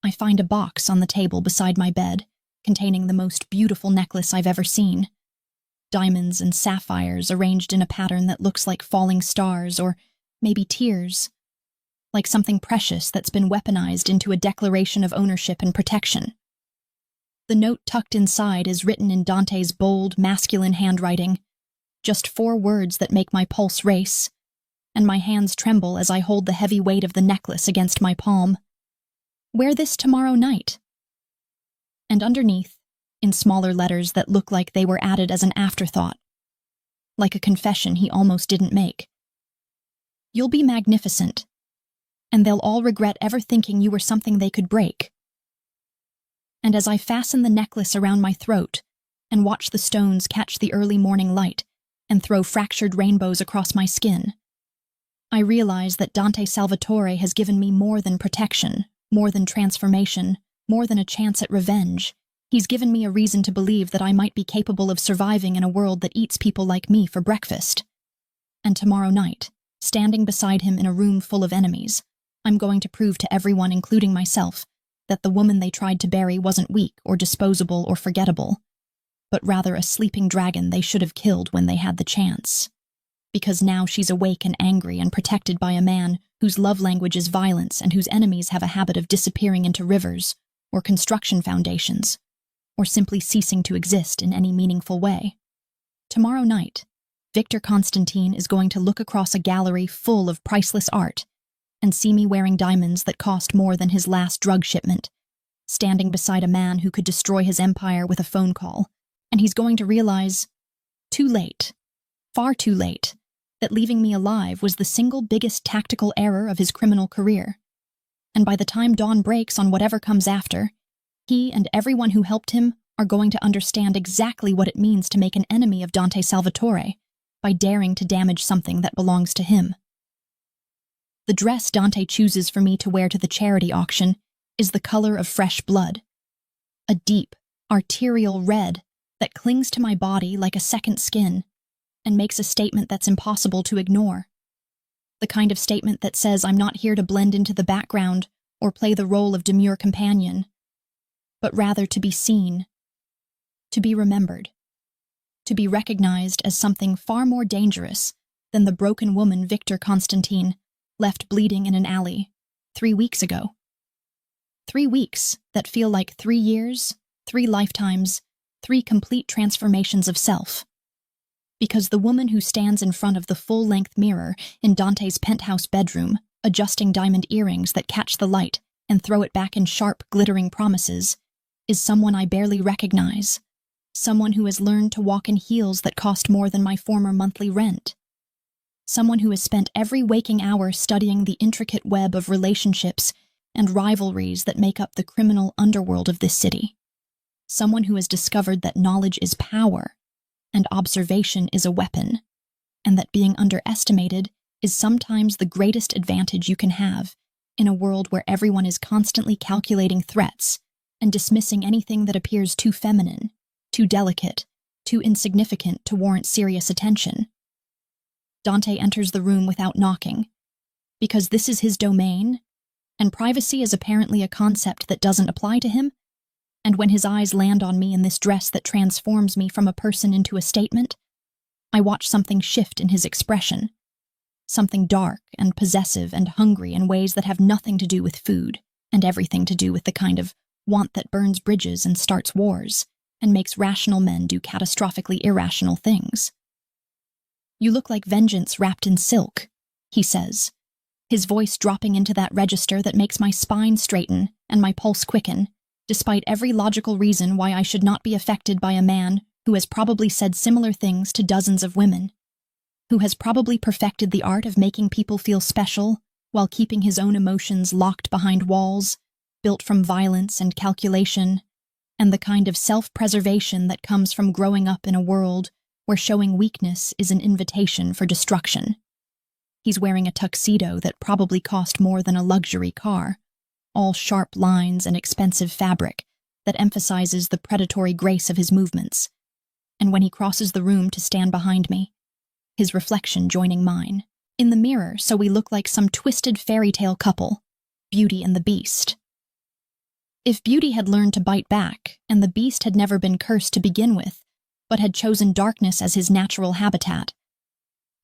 I find a box on the table beside my bed containing the most beautiful necklace I've ever seen. Diamonds and sapphires arranged in a pattern that looks like falling stars or maybe tears, like something precious that's been weaponized into a declaration of ownership and protection. The note tucked inside is written in Dante's bold, masculine handwriting, just 4 words that make my pulse race, and my hands tremble as I hold the heavy weight of the necklace against my palm. "Wear this tomorrow night." And underneath, in smaller letters that look like they were added as an afterthought, like a confession he almost didn't make, "You'll be magnificent, and they'll all regret ever thinking you were something they could break." And as I fasten the necklace around my throat and watch the stones catch the early morning light and throw fractured rainbows across my skin, I realize that Dante Salvatore has given me more than protection, more than transformation, More than a chance at revenge, he's given me a reason to believe that I might be capable of surviving in a world that eats people like me for breakfast. And tomorrow night, standing beside him in a room full of enemies, I'm going to prove to everyone, including myself, that the woman they tried to bury wasn't weak or disposable or forgettable, but rather a sleeping dragon they should have killed when they had the chance. Because now she's awake and angry and protected by a man whose love language is violence and whose enemies have a habit of disappearing into rivers or construction foundations, or simply ceasing to exist in any meaningful way. Tomorrow night, Victor Constantine is going to look across a gallery full of priceless art and see me wearing diamonds that cost more than his last drug shipment, standing beside a man who could destroy his empire with a phone call, and he's going to realize, too late, far too late, that leaving me alive was the single biggest tactical error of his criminal career. And by the time dawn breaks on whatever comes after, he and everyone who helped him are going to understand exactly what it means to make an enemy of Dante Salvatore by daring to damage something that belongs to him. The dress Dante chooses for me to wear to the charity auction is the color of fresh blood, a deep, arterial red that clings to my body like a second skin and makes a statement that's impossible to ignore. The kind of statement that says I'm not here to blend into the background or play the role of demure companion, but rather to be seen, to be remembered, to be recognized as something far more dangerous than the broken woman Victor Constantine left bleeding in an alley 3 weeks ago. 3 weeks that feel like 3 years, 3 lifetimes, 3 complete transformations of self. Because the woman who stands in front of the full-length mirror in Dante's penthouse bedroom, adjusting diamond earrings that catch the light and throw it back in sharp, glittering promises, is someone I barely recognize, someone who has learned to walk in heels that cost more than my former monthly rent, someone who has spent every waking hour studying the intricate web of relationships and rivalries that make up the criminal underworld of this city, someone who has discovered that knowledge is power and observation is a weapon, and that being underestimated is sometimes the greatest advantage you can have in a world where everyone is constantly calculating threats and dismissing anything that appears too feminine, too delicate, too insignificant to warrant serious attention. Dante enters the room without knocking, because this is his domain, and privacy is apparently a concept that doesn't apply to him. And when his eyes land on me in this dress that transforms me from a person into a statement, I watch something shift in his expression, something dark and possessive and hungry in ways that have nothing to do with food and everything to do with the kind of want that burns bridges and starts wars and makes rational men do catastrophically irrational things. "You look like vengeance wrapped in silk," he says, his voice dropping into that register that makes my spine straighten and my pulse quicken, despite every logical reason why I should not be affected by a man who has probably said similar things to dozens of women, who has probably perfected the art of making people feel special while keeping his own emotions locked behind walls, built from violence and calculation, and the kind of self-preservation that comes from growing up in a world where showing weakness is an invitation for destruction. He's wearing a tuxedo that probably cost more than a luxury car, all sharp lines and expensive fabric that emphasizes the predatory grace of his movements. And when he crosses the room to stand behind me, his reflection joining mine, in the mirror so we look like some twisted fairy tale couple, Beauty and the Beast. If Beauty had learned to bite back, and the Beast had never been cursed to begin with, but had chosen darkness as his natural habitat,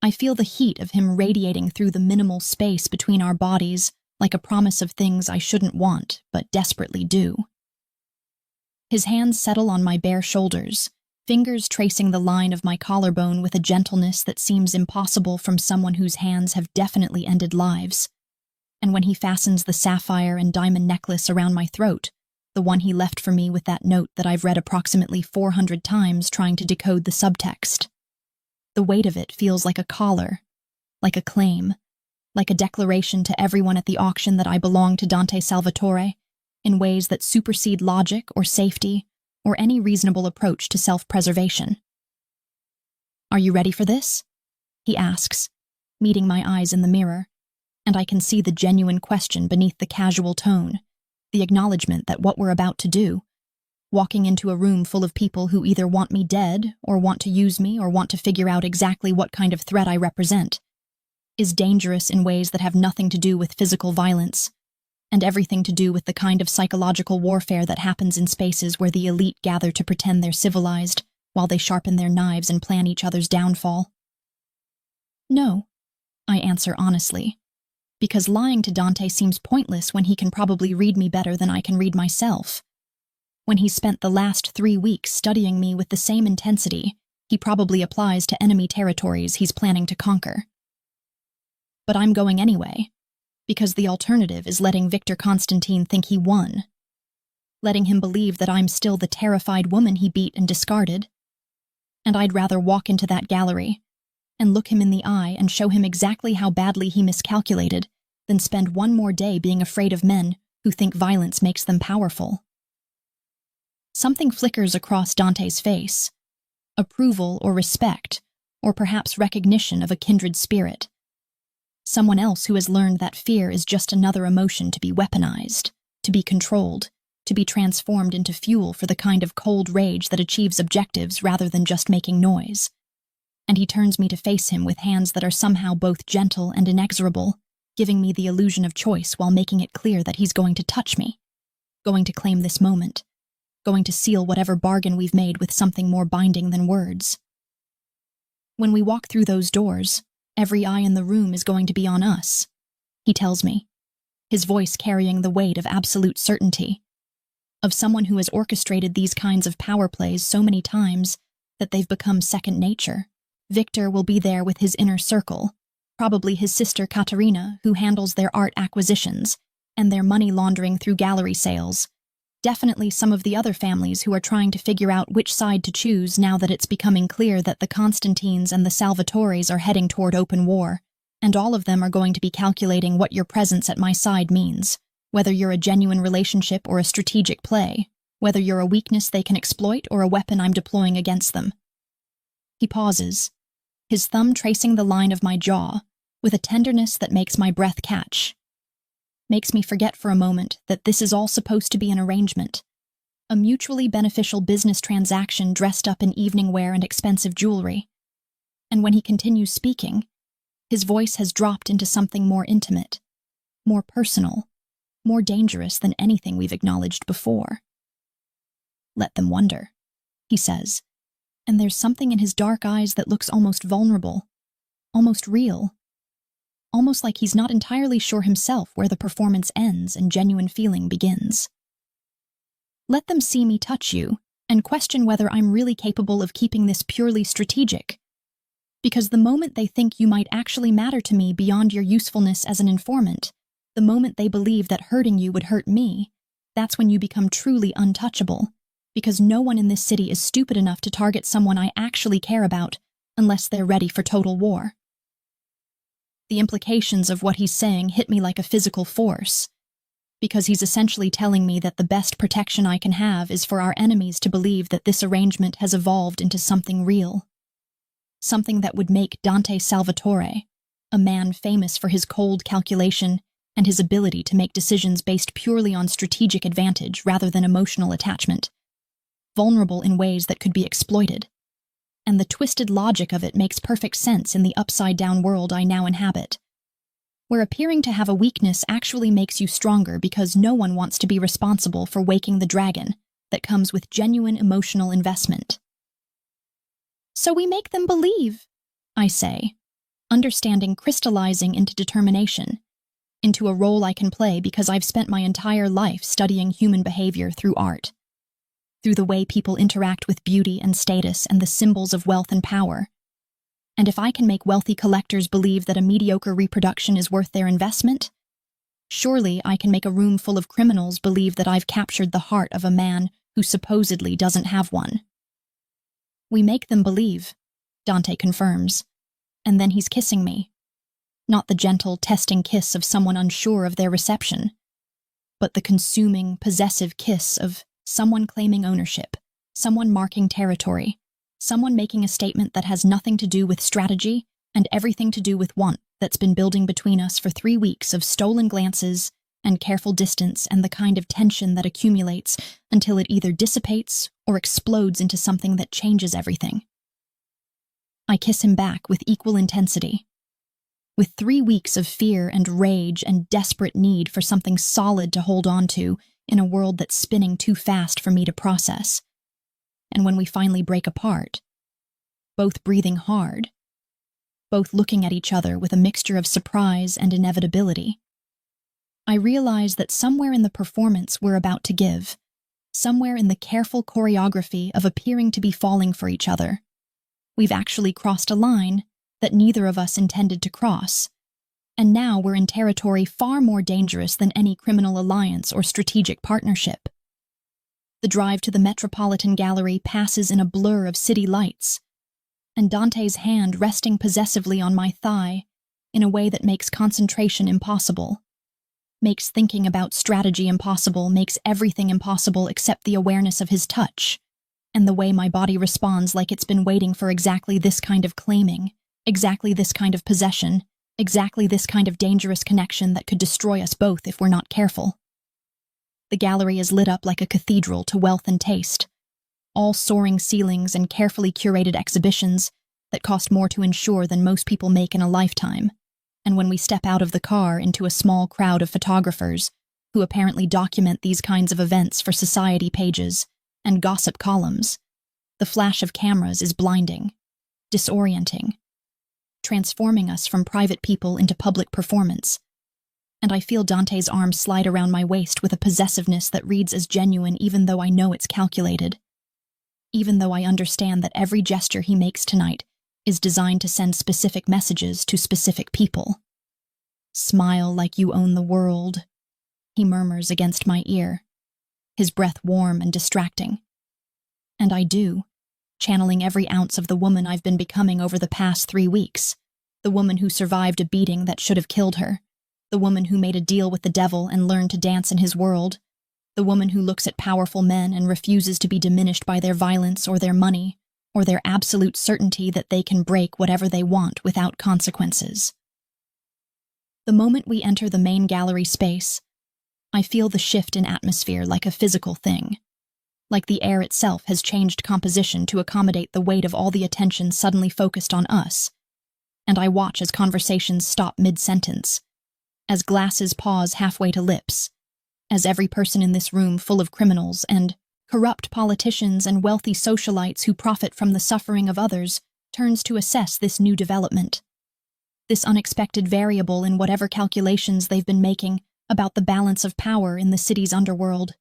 I feel the heat of him radiating through the minimal space between our bodies like a promise of things I shouldn't want, but desperately do. His hands settle on my bare shoulders, fingers tracing the line of my collarbone with a gentleness that seems impossible from someone whose hands have definitely ended lives. And when he fastens the sapphire and diamond necklace around my throat, the one he left for me with that note that I've read approximately 400 times trying to decode the subtext, the weight of it feels like a collar, like a claim, like a declaration to everyone at the auction that I belong to Dante Salvatore in ways that supersede logic or safety or any reasonable approach to self-preservation. "Are you ready for this?" he asks, meeting my eyes in the mirror, and I can see the genuine question beneath the casual tone, the acknowledgement that what we're about to do, walking into a room full of people who either want me dead, or want to use me, or want to figure out exactly what kind of threat I represent, is dangerous in ways that have nothing to do with physical violence, and everything to do with the kind of psychological warfare that happens in spaces where the elite gather to pretend they're civilized, while they sharpen their knives and plan each other's downfall. No, I answer honestly, because lying to Dante seems pointless when he can probably read me better than I can read myself. When he's spent the last 3 weeks studying me with the same intensity he probably applies to enemy territories he's planning to conquer. But I'm going anyway, because the alternative is letting Victor Constantine think he won, letting him believe that I'm still the terrified woman he beat and discarded. And I'd rather walk into that gallery and look him in the eye and show him exactly how badly he miscalculated than spend one more day being afraid of men who think violence makes them powerful. Something flickers across Dante's face, approval or respect, or perhaps recognition of a kindred spirit. Someone else who has learned that fear is just another emotion to be weaponized, to be controlled, to be transformed into fuel for the kind of cold rage that achieves objectives rather than just making noise. And he turns me to face him with hands that are somehow both gentle and inexorable, giving me the illusion of choice while making it clear that he's going to touch me, going to claim this moment, going to seal whatever bargain we've made with something more binding than words. When we walk through those doors, every eye in the room is going to be on us, he tells me, his voice carrying the weight of absolute certainty, of someone who has orchestrated these kinds of power plays so many times that they've become second nature. Victor will be there with his inner circle, probably his sister Katerina, who handles their art acquisitions and their money laundering through gallery sales. Definitely some of the other families who are trying to figure out which side to choose now that it's becoming clear that the Constantines and the Salvatores are heading toward open war, and all of them are going to be calculating what your presence at my side means, whether you're a genuine relationship or a strategic play, whether you're a weakness they can exploit or a weapon I'm deploying against them. He pauses, his thumb tracing the line of my jaw, with a tenderness that makes my breath catch. Makes me forget for a moment that this is all supposed to be an arrangement, a mutually beneficial business transaction dressed up in evening wear and expensive jewelry. And when he continues speaking, his voice has dropped into something more intimate, more personal, more dangerous than anything we've acknowledged before. Let them wonder, he says, and there's something in his dark eyes that looks almost vulnerable, almost real, almost like he's not entirely sure himself where the performance ends and genuine feeling begins. Let them see me touch you and question whether I'm really capable of keeping this purely strategic, because the moment they think you might actually matter to me beyond your usefulness as an informant, the moment they believe that hurting you would hurt me, that's when you become truly untouchable, because no one in this city is stupid enough to target someone I actually care about unless they're ready for total war. The implications of what he's saying hit me like a physical force, because he's essentially telling me that the best protection I can have is for our enemies to believe that this arrangement has evolved into something real, something that would make Dante Salvatore, a man famous for his cold calculation and his ability to make decisions based purely on strategic advantage rather than emotional attachment, vulnerable in ways that could be exploited. And the twisted logic of it makes perfect sense in the upside-down world I now inhabit, where appearing to have a weakness actually makes you stronger because no one wants to be responsible for waking the dragon that comes with genuine emotional investment. So we make them believe, I say, understanding crystallizing into determination, into a role I can play because I've spent my entire life studying human behavior through art, through the way people interact with beauty and status and the symbols of wealth and power. And if I can make wealthy collectors believe that a mediocre reproduction is worth their investment, surely I can make a room full of criminals believe that I've captured the heart of a man who supposedly doesn't have one. We make them believe, Dante confirms, and then he's kissing me. Not the gentle, testing kiss of someone unsure of their reception, but the consuming, possessive kiss of someone claiming ownership, someone marking territory, someone making a statement that has nothing to do with strategy and everything to do with want that's been building between us for 3 weeks of stolen glances, and careful distance and the kind of tension that accumulates until it either dissipates or explodes into something that changes everything. I kiss him back with equal intensity. With 3 weeks of fear and rage and desperate need for something solid to hold on to in a world that's spinning too fast for me to process. And when we finally break apart, both breathing hard, both looking at each other with a mixture of surprise and inevitability, I realize that somewhere in the performance we're about to give, somewhere in the careful choreography of appearing to be falling for each other, we've actually crossed a line that neither of us intended to cross, and now we're in territory far more dangerous than any criminal alliance or strategic partnership. The drive to the Metropolitan Gallery passes in a blur of city lights, and Dante's hand resting possessively on my thigh in a way that makes concentration impossible, makes thinking about strategy impossible, makes everything impossible except the awareness of his touch, and the way my body responds like it's been waiting for exactly this kind of claiming, exactly this kind of possession, exactly this kind of dangerous connection that could destroy us both if we're not careful. The gallery is lit up like a cathedral to wealth and taste, all soaring ceilings and carefully curated exhibitions that cost more to ensure than most people make in a lifetime. And when we step out of the car into a small crowd of photographers who apparently document these kinds of events for society pages and gossip columns, the flash of cameras is blinding, disorienting, transforming us from private people into public performance, and I feel Dante's arm slide around my waist with a possessiveness that reads as genuine even though I know it's calculated, even though I understand that every gesture he makes tonight is designed to send specific messages to specific people. "Smile like you own the world," he murmurs against my ear, his breath warm and distracting. And I do, channeling every ounce of the woman I've been becoming over the past 3 weeks, the woman who survived a beating that should have killed her, the woman who made a deal with the devil and learned to dance in his world, the woman who looks at powerful men and refuses to be diminished by their violence or their money, or their absolute certainty that they can break whatever they want without consequences. The moment we enter the main gallery space, I feel the shift in atmosphere like a physical thing, like the air itself has changed composition to accommodate the weight of all the attention suddenly focused on us, and I watch as conversations stop mid-sentence, as glasses pause halfway to lips, as every person in this room full of criminals and corrupt politicians and wealthy socialites who profit from the suffering of others turns to assess this new development, this unexpected variable in whatever calculations they've been making about the balance of power in the city's underworld.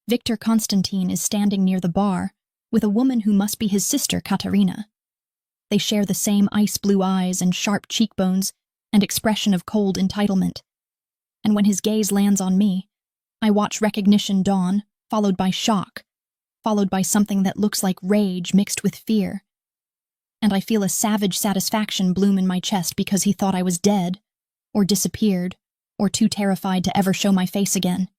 Victor Constantine is standing near the bar with a woman who must be his sister, Katerina. They share the same ice-blue eyes and sharp cheekbones and expression of cold entitlement. And when his gaze lands on me, I watch recognition dawn, followed by shock, followed by something that looks like rage mixed with fear. And I feel a savage satisfaction bloom in my chest because he thought I was dead, or disappeared, or too terrified to ever show my face again.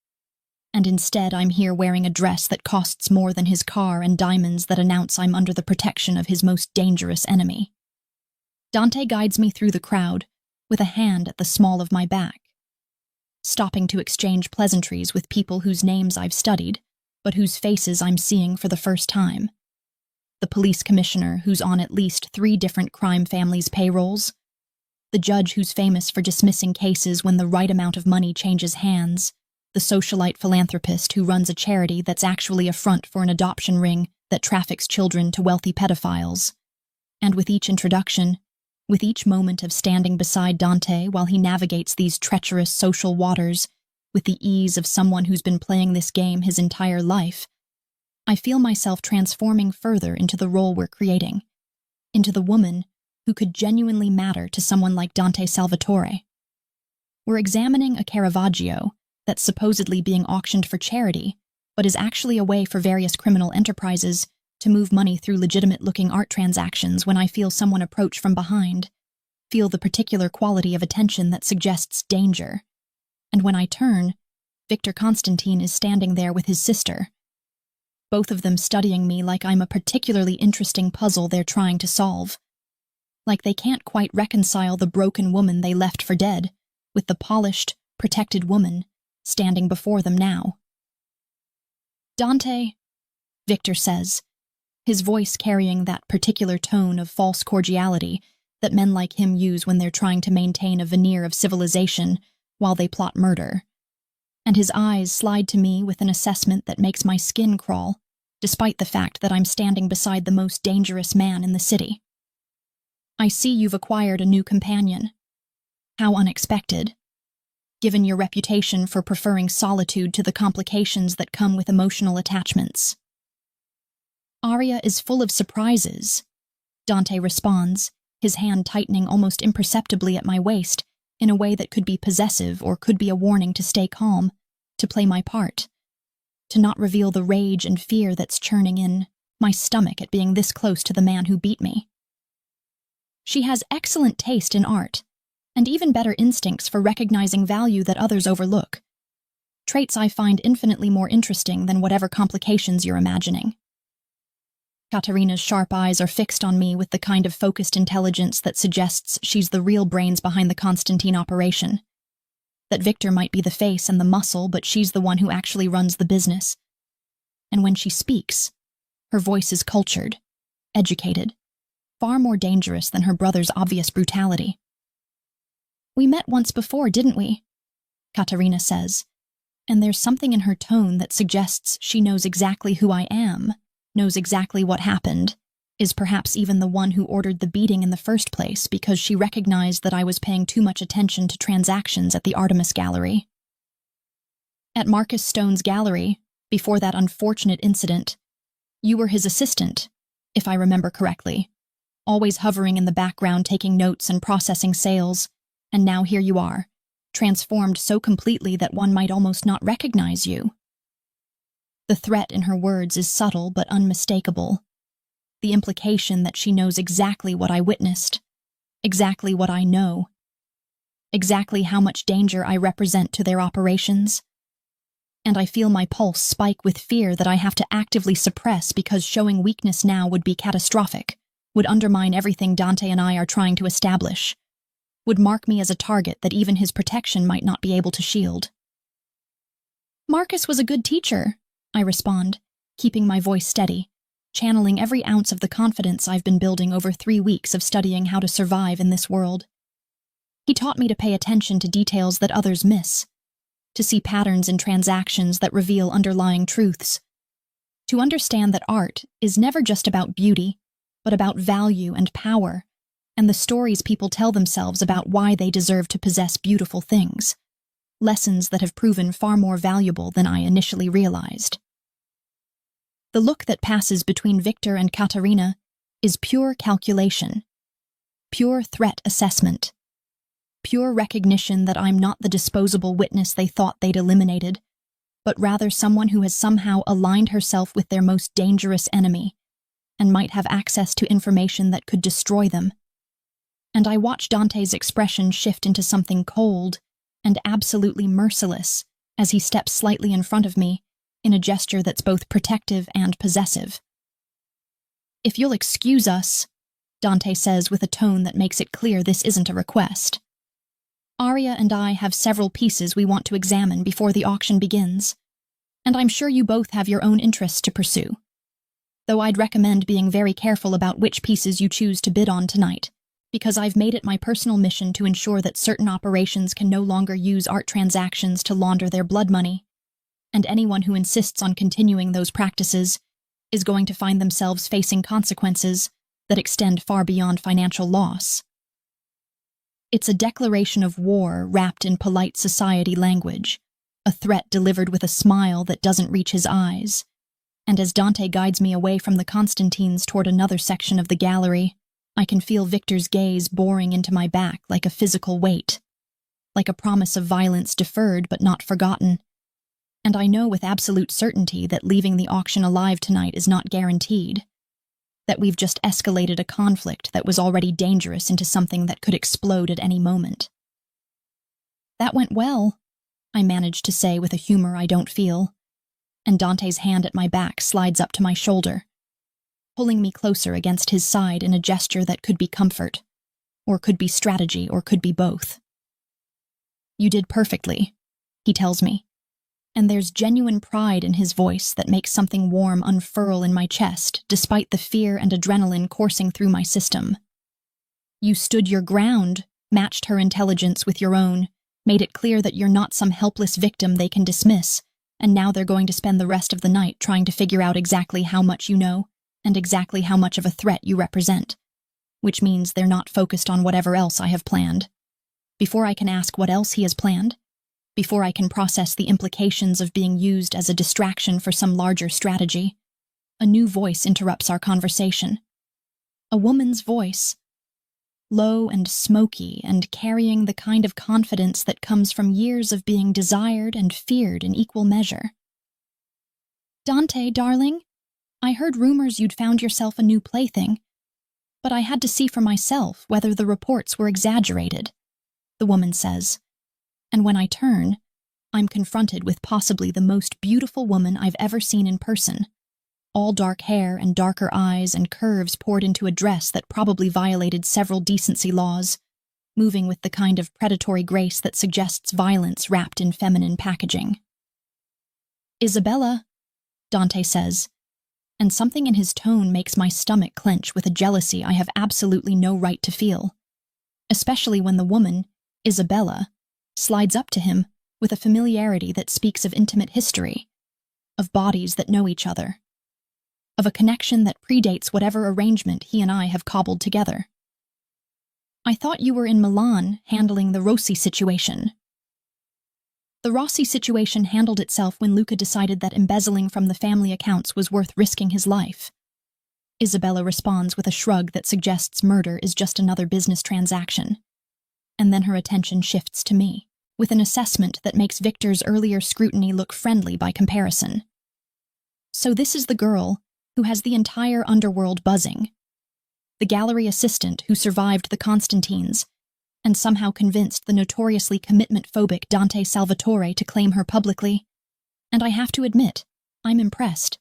And instead I'm here wearing a dress that costs more than his car and diamonds that announce I'm under the protection of his most dangerous enemy. Dante guides me through the crowd, with a hand at the small of my back, stopping to exchange pleasantries with people whose names I've studied, but whose faces I'm seeing for the first time. The police commissioner who's on at least 3 different crime families' payrolls, the judge who's famous for dismissing cases when the right amount of money changes hands, the socialite philanthropist who runs a charity that's actually a front for an adoption ring that traffics children to wealthy pedophiles. And with each introduction, with each moment of standing beside Dante while he navigates these treacherous social waters with the ease of someone who's been playing this game his entire life, I feel myself transforming further into the role we're creating, into the woman who could genuinely matter to someone like Dante Salvatore. We're examining a Caravaggio that's supposedly being auctioned for charity, but is actually a way for various criminal enterprises to move money through legitimate-looking art transactions when I feel someone approach from behind, feel the particular quality of attention that suggests danger. And when I turn, Victor Constantine is standing there with his sister, both of them studying me like I'm a particularly interesting puzzle they're trying to solve, like they can't quite reconcile the broken woman they left for dead with the polished, protected woman standing before them now. "Dante," Victor says, his voice carrying that particular tone of false cordiality that men like him use when they're trying to maintain a veneer of civilization while they plot murder. And his eyes slide to me with an assessment that makes my skin crawl, despite the fact that I'm standing beside the most dangerous man in the city. "I see you've acquired a new companion. How unexpected, given your reputation for preferring solitude to the complications that come with emotional attachments." "Arya is full of surprises," Dante responds, his hand tightening almost imperceptibly at my waist in a way that could be possessive or could be a warning to stay calm, to play my part, to not reveal the rage and fear that's churning in my stomach at being this close to the man who beat me. "She has excellent taste in art, and even better instincts for recognizing value that others overlook. Traits I find infinitely more interesting than whatever complications you're imagining." Katerina's sharp eyes are fixed on me with the kind of focused intelligence that suggests she's the real brains behind the Constantine operation. That Victor might be the face and the muscle, but she's the one who actually runs the business. And when she speaks, her voice is cultured, educated, far more dangerous than her brother's obvious brutality. "We met once before, didn't we?" Katerina says, and there's something in her tone that suggests she knows exactly who I am, knows exactly what happened, is perhaps even the one who ordered the beating in the first place because she recognized that I was paying too much attention to transactions at the Artemis Gallery. "At Marcus Stone's gallery, before that unfortunate incident, you were his assistant, if I remember correctly, always hovering in the background taking notes and processing sales, and now here you are, transformed so completely that one might almost not recognize you." The threat in her words is subtle but unmistakable. The implication that she knows exactly what I witnessed, exactly what I know, exactly how much danger I represent to their operations. And I feel my pulse spike with fear that I have to actively suppress because showing weakness now would be catastrophic, would undermine everything Dante and I are trying to establish, would mark me as a target that even his protection might not be able to shield. "Marcus was a good teacher," I respond, keeping my voice steady, channeling every ounce of the confidence I've been building over 3 weeks of studying how to survive in this world. "He taught me to pay attention to details that others miss, to see patterns in transactions that reveal underlying truths, to understand that art is never just about beauty, but about value and power, and the stories people tell themselves about why they deserve to possess beautiful things, lessons that have proven far more valuable than I initially realized." The look that passes between Victor and Katerina is pure calculation, pure threat assessment, pure recognition that I'm not the disposable witness they thought they'd eliminated, but rather someone who has somehow aligned herself with their most dangerous enemy and might have access to information that could destroy them. And I watch Dante's expression shift into something cold and absolutely merciless as he steps slightly in front of me, in a gesture that's both protective and possessive. "If you'll excuse us," Dante says with a tone that makes it clear this isn't a request. "Arya and I have several pieces we want to examine before the auction begins, and I'm sure you both have your own interests to pursue. Though I'd recommend being very careful about which pieces you choose to bid on tonight, because I've made it my personal mission to ensure that certain operations can no longer use art transactions to launder their blood money, and anyone who insists on continuing those practices is going to find themselves facing consequences that extend far beyond financial loss." It's a declaration of war wrapped in polite society language, a threat delivered with a smile that doesn't reach his eyes, and as Dante guides me away from the Constantines toward another section of the gallery, I can feel Victor's gaze boring into my back like a physical weight, like a promise of violence deferred but not forgotten. And I know with absolute certainty that leaving the auction alive tonight is not guaranteed, that we've just escalated a conflict that was already dangerous into something that could explode at any moment. "That went well," I managed to say with a humor I don't feel, and Dante's hand at my back slides up to my shoulder, pulling me closer against his side in a gesture that could be comfort, or could be strategy, or could be both. You did perfectly, he tells me, and there's genuine pride in his voice that makes something warm unfurl in my chest despite the fear and adrenaline coursing through my system. You stood your ground, matched her intelligence with your own, made it clear that you're not some helpless victim they can dismiss, and now they're going to spend the rest of the night trying to figure out exactly how much you know and exactly how much of a threat you represent, which means they're not focused on whatever else I have planned. Before I can ask what else he has planned, before I can process the implications of being used as a distraction for some larger strategy, a new voice interrupts our conversation. A woman's voice, low and smoky and carrying the kind of confidence that comes from years of being desired and feared in equal measure. Dante, darling, I heard rumors you'd found yourself a new plaything, but I had to see for myself whether the reports were exaggerated, the woman says. And when I turn, I'm confronted with possibly the most beautiful woman I've ever seen in person. All dark hair and darker eyes and curves poured into a dress that probably violated several decency laws, moving with the kind of predatory grace that suggests violence wrapped in feminine packaging. Isabella, Dante says, and something in his tone makes my stomach clench with a jealousy I have absolutely no right to feel, especially when the woman, Isabella, slides up to him with a familiarity that speaks of intimate history, of bodies that know each other, of a connection that predates whatever arrangement he and I have cobbled together. I thought you were in Milan handling the Rossi situation. The Rossi situation handled itself when Luca decided that embezzling from the family accounts was worth risking his life. Isabella responds with a shrug that suggests murder is just another business transaction. And then her attention shifts to me, with an assessment that makes Victor's earlier scrutiny look friendly by comparison. So this is the girl who has the entire underworld buzzing. The gallery assistant who survived the Constantines and somehow convinced the notoriously commitment-phobic Dante Salvatore to claim her publicly. And I have to admit, I'm impressed,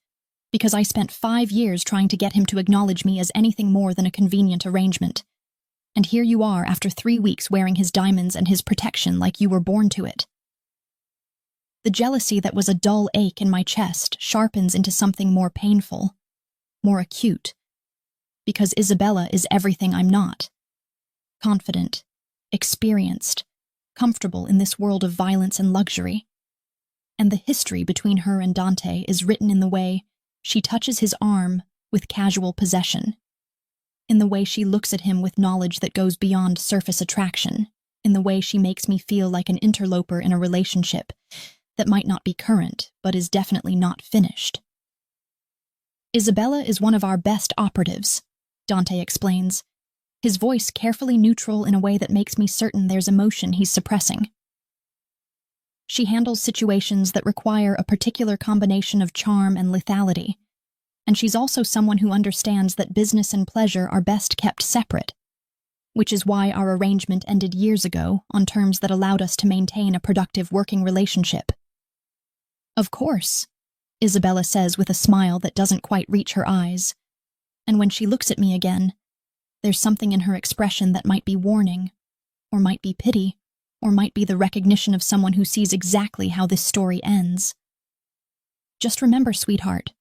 because I spent 5 years trying to get him to acknowledge me as anything more than a convenient arrangement. And here you are after 3 weeks wearing his diamonds and his protection like you were born to it. The jealousy that was a dull ache in my chest sharpens into something more painful, more acute, because Isabella is everything I'm not. Confident, experienced, comfortable in this world of violence and luxury. And the history between her and Dante is written in the way she touches his arm with casual possession, in the way she looks at him with knowledge that goes beyond surface attraction, in the way she makes me feel like an interloper in a relationship that might not be current, but is definitely not finished. Isabella is one of our best operatives, Dante explains, his voice carefully neutral in a way that makes me certain there's emotion he's suppressing. She handles situations that require a particular combination of charm and lethality, and she's also someone who understands that business and pleasure are best kept separate, which is why our arrangement ended years ago on terms that allowed us to maintain a productive working relationship. Of course, Isabella says with a smile that doesn't quite reach her eyes, and when she looks at me again, there's something in her expression that might be warning, or might be pity, or might be the recognition of someone who sees exactly how this story ends. Just remember, sweetheart,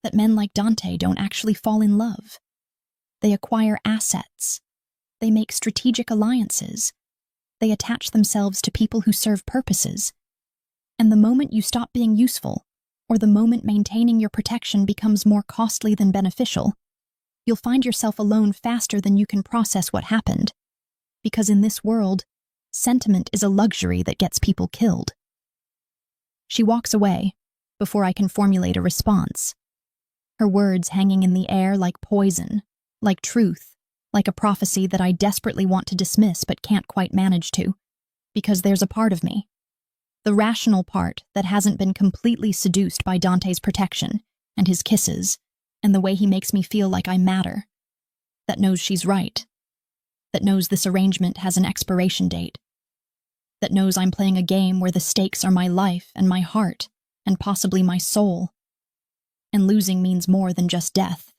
that men like Dante don't actually fall in love. They acquire assets. They make strategic alliances. They attach themselves to people who serve purposes. And the moment you stop being useful, or the moment maintaining your protection becomes more costly than beneficial, you'll find yourself alone faster than you can process what happened. Because in this world, sentiment is a luxury that gets people killed. She walks away before I can formulate a response, her words hanging in the air like poison, like truth, like a prophecy that I desperately want to dismiss but can't quite manage to, because there's a part of me, the rational part that hasn't been completely seduced by Dante's protection and his kisses and the way he makes me feel like I matter, that knows she's right, that knows this arrangement has an expiration date, that knows I'm playing a game where the stakes are my life and my heart and possibly my soul, and losing means more than just death.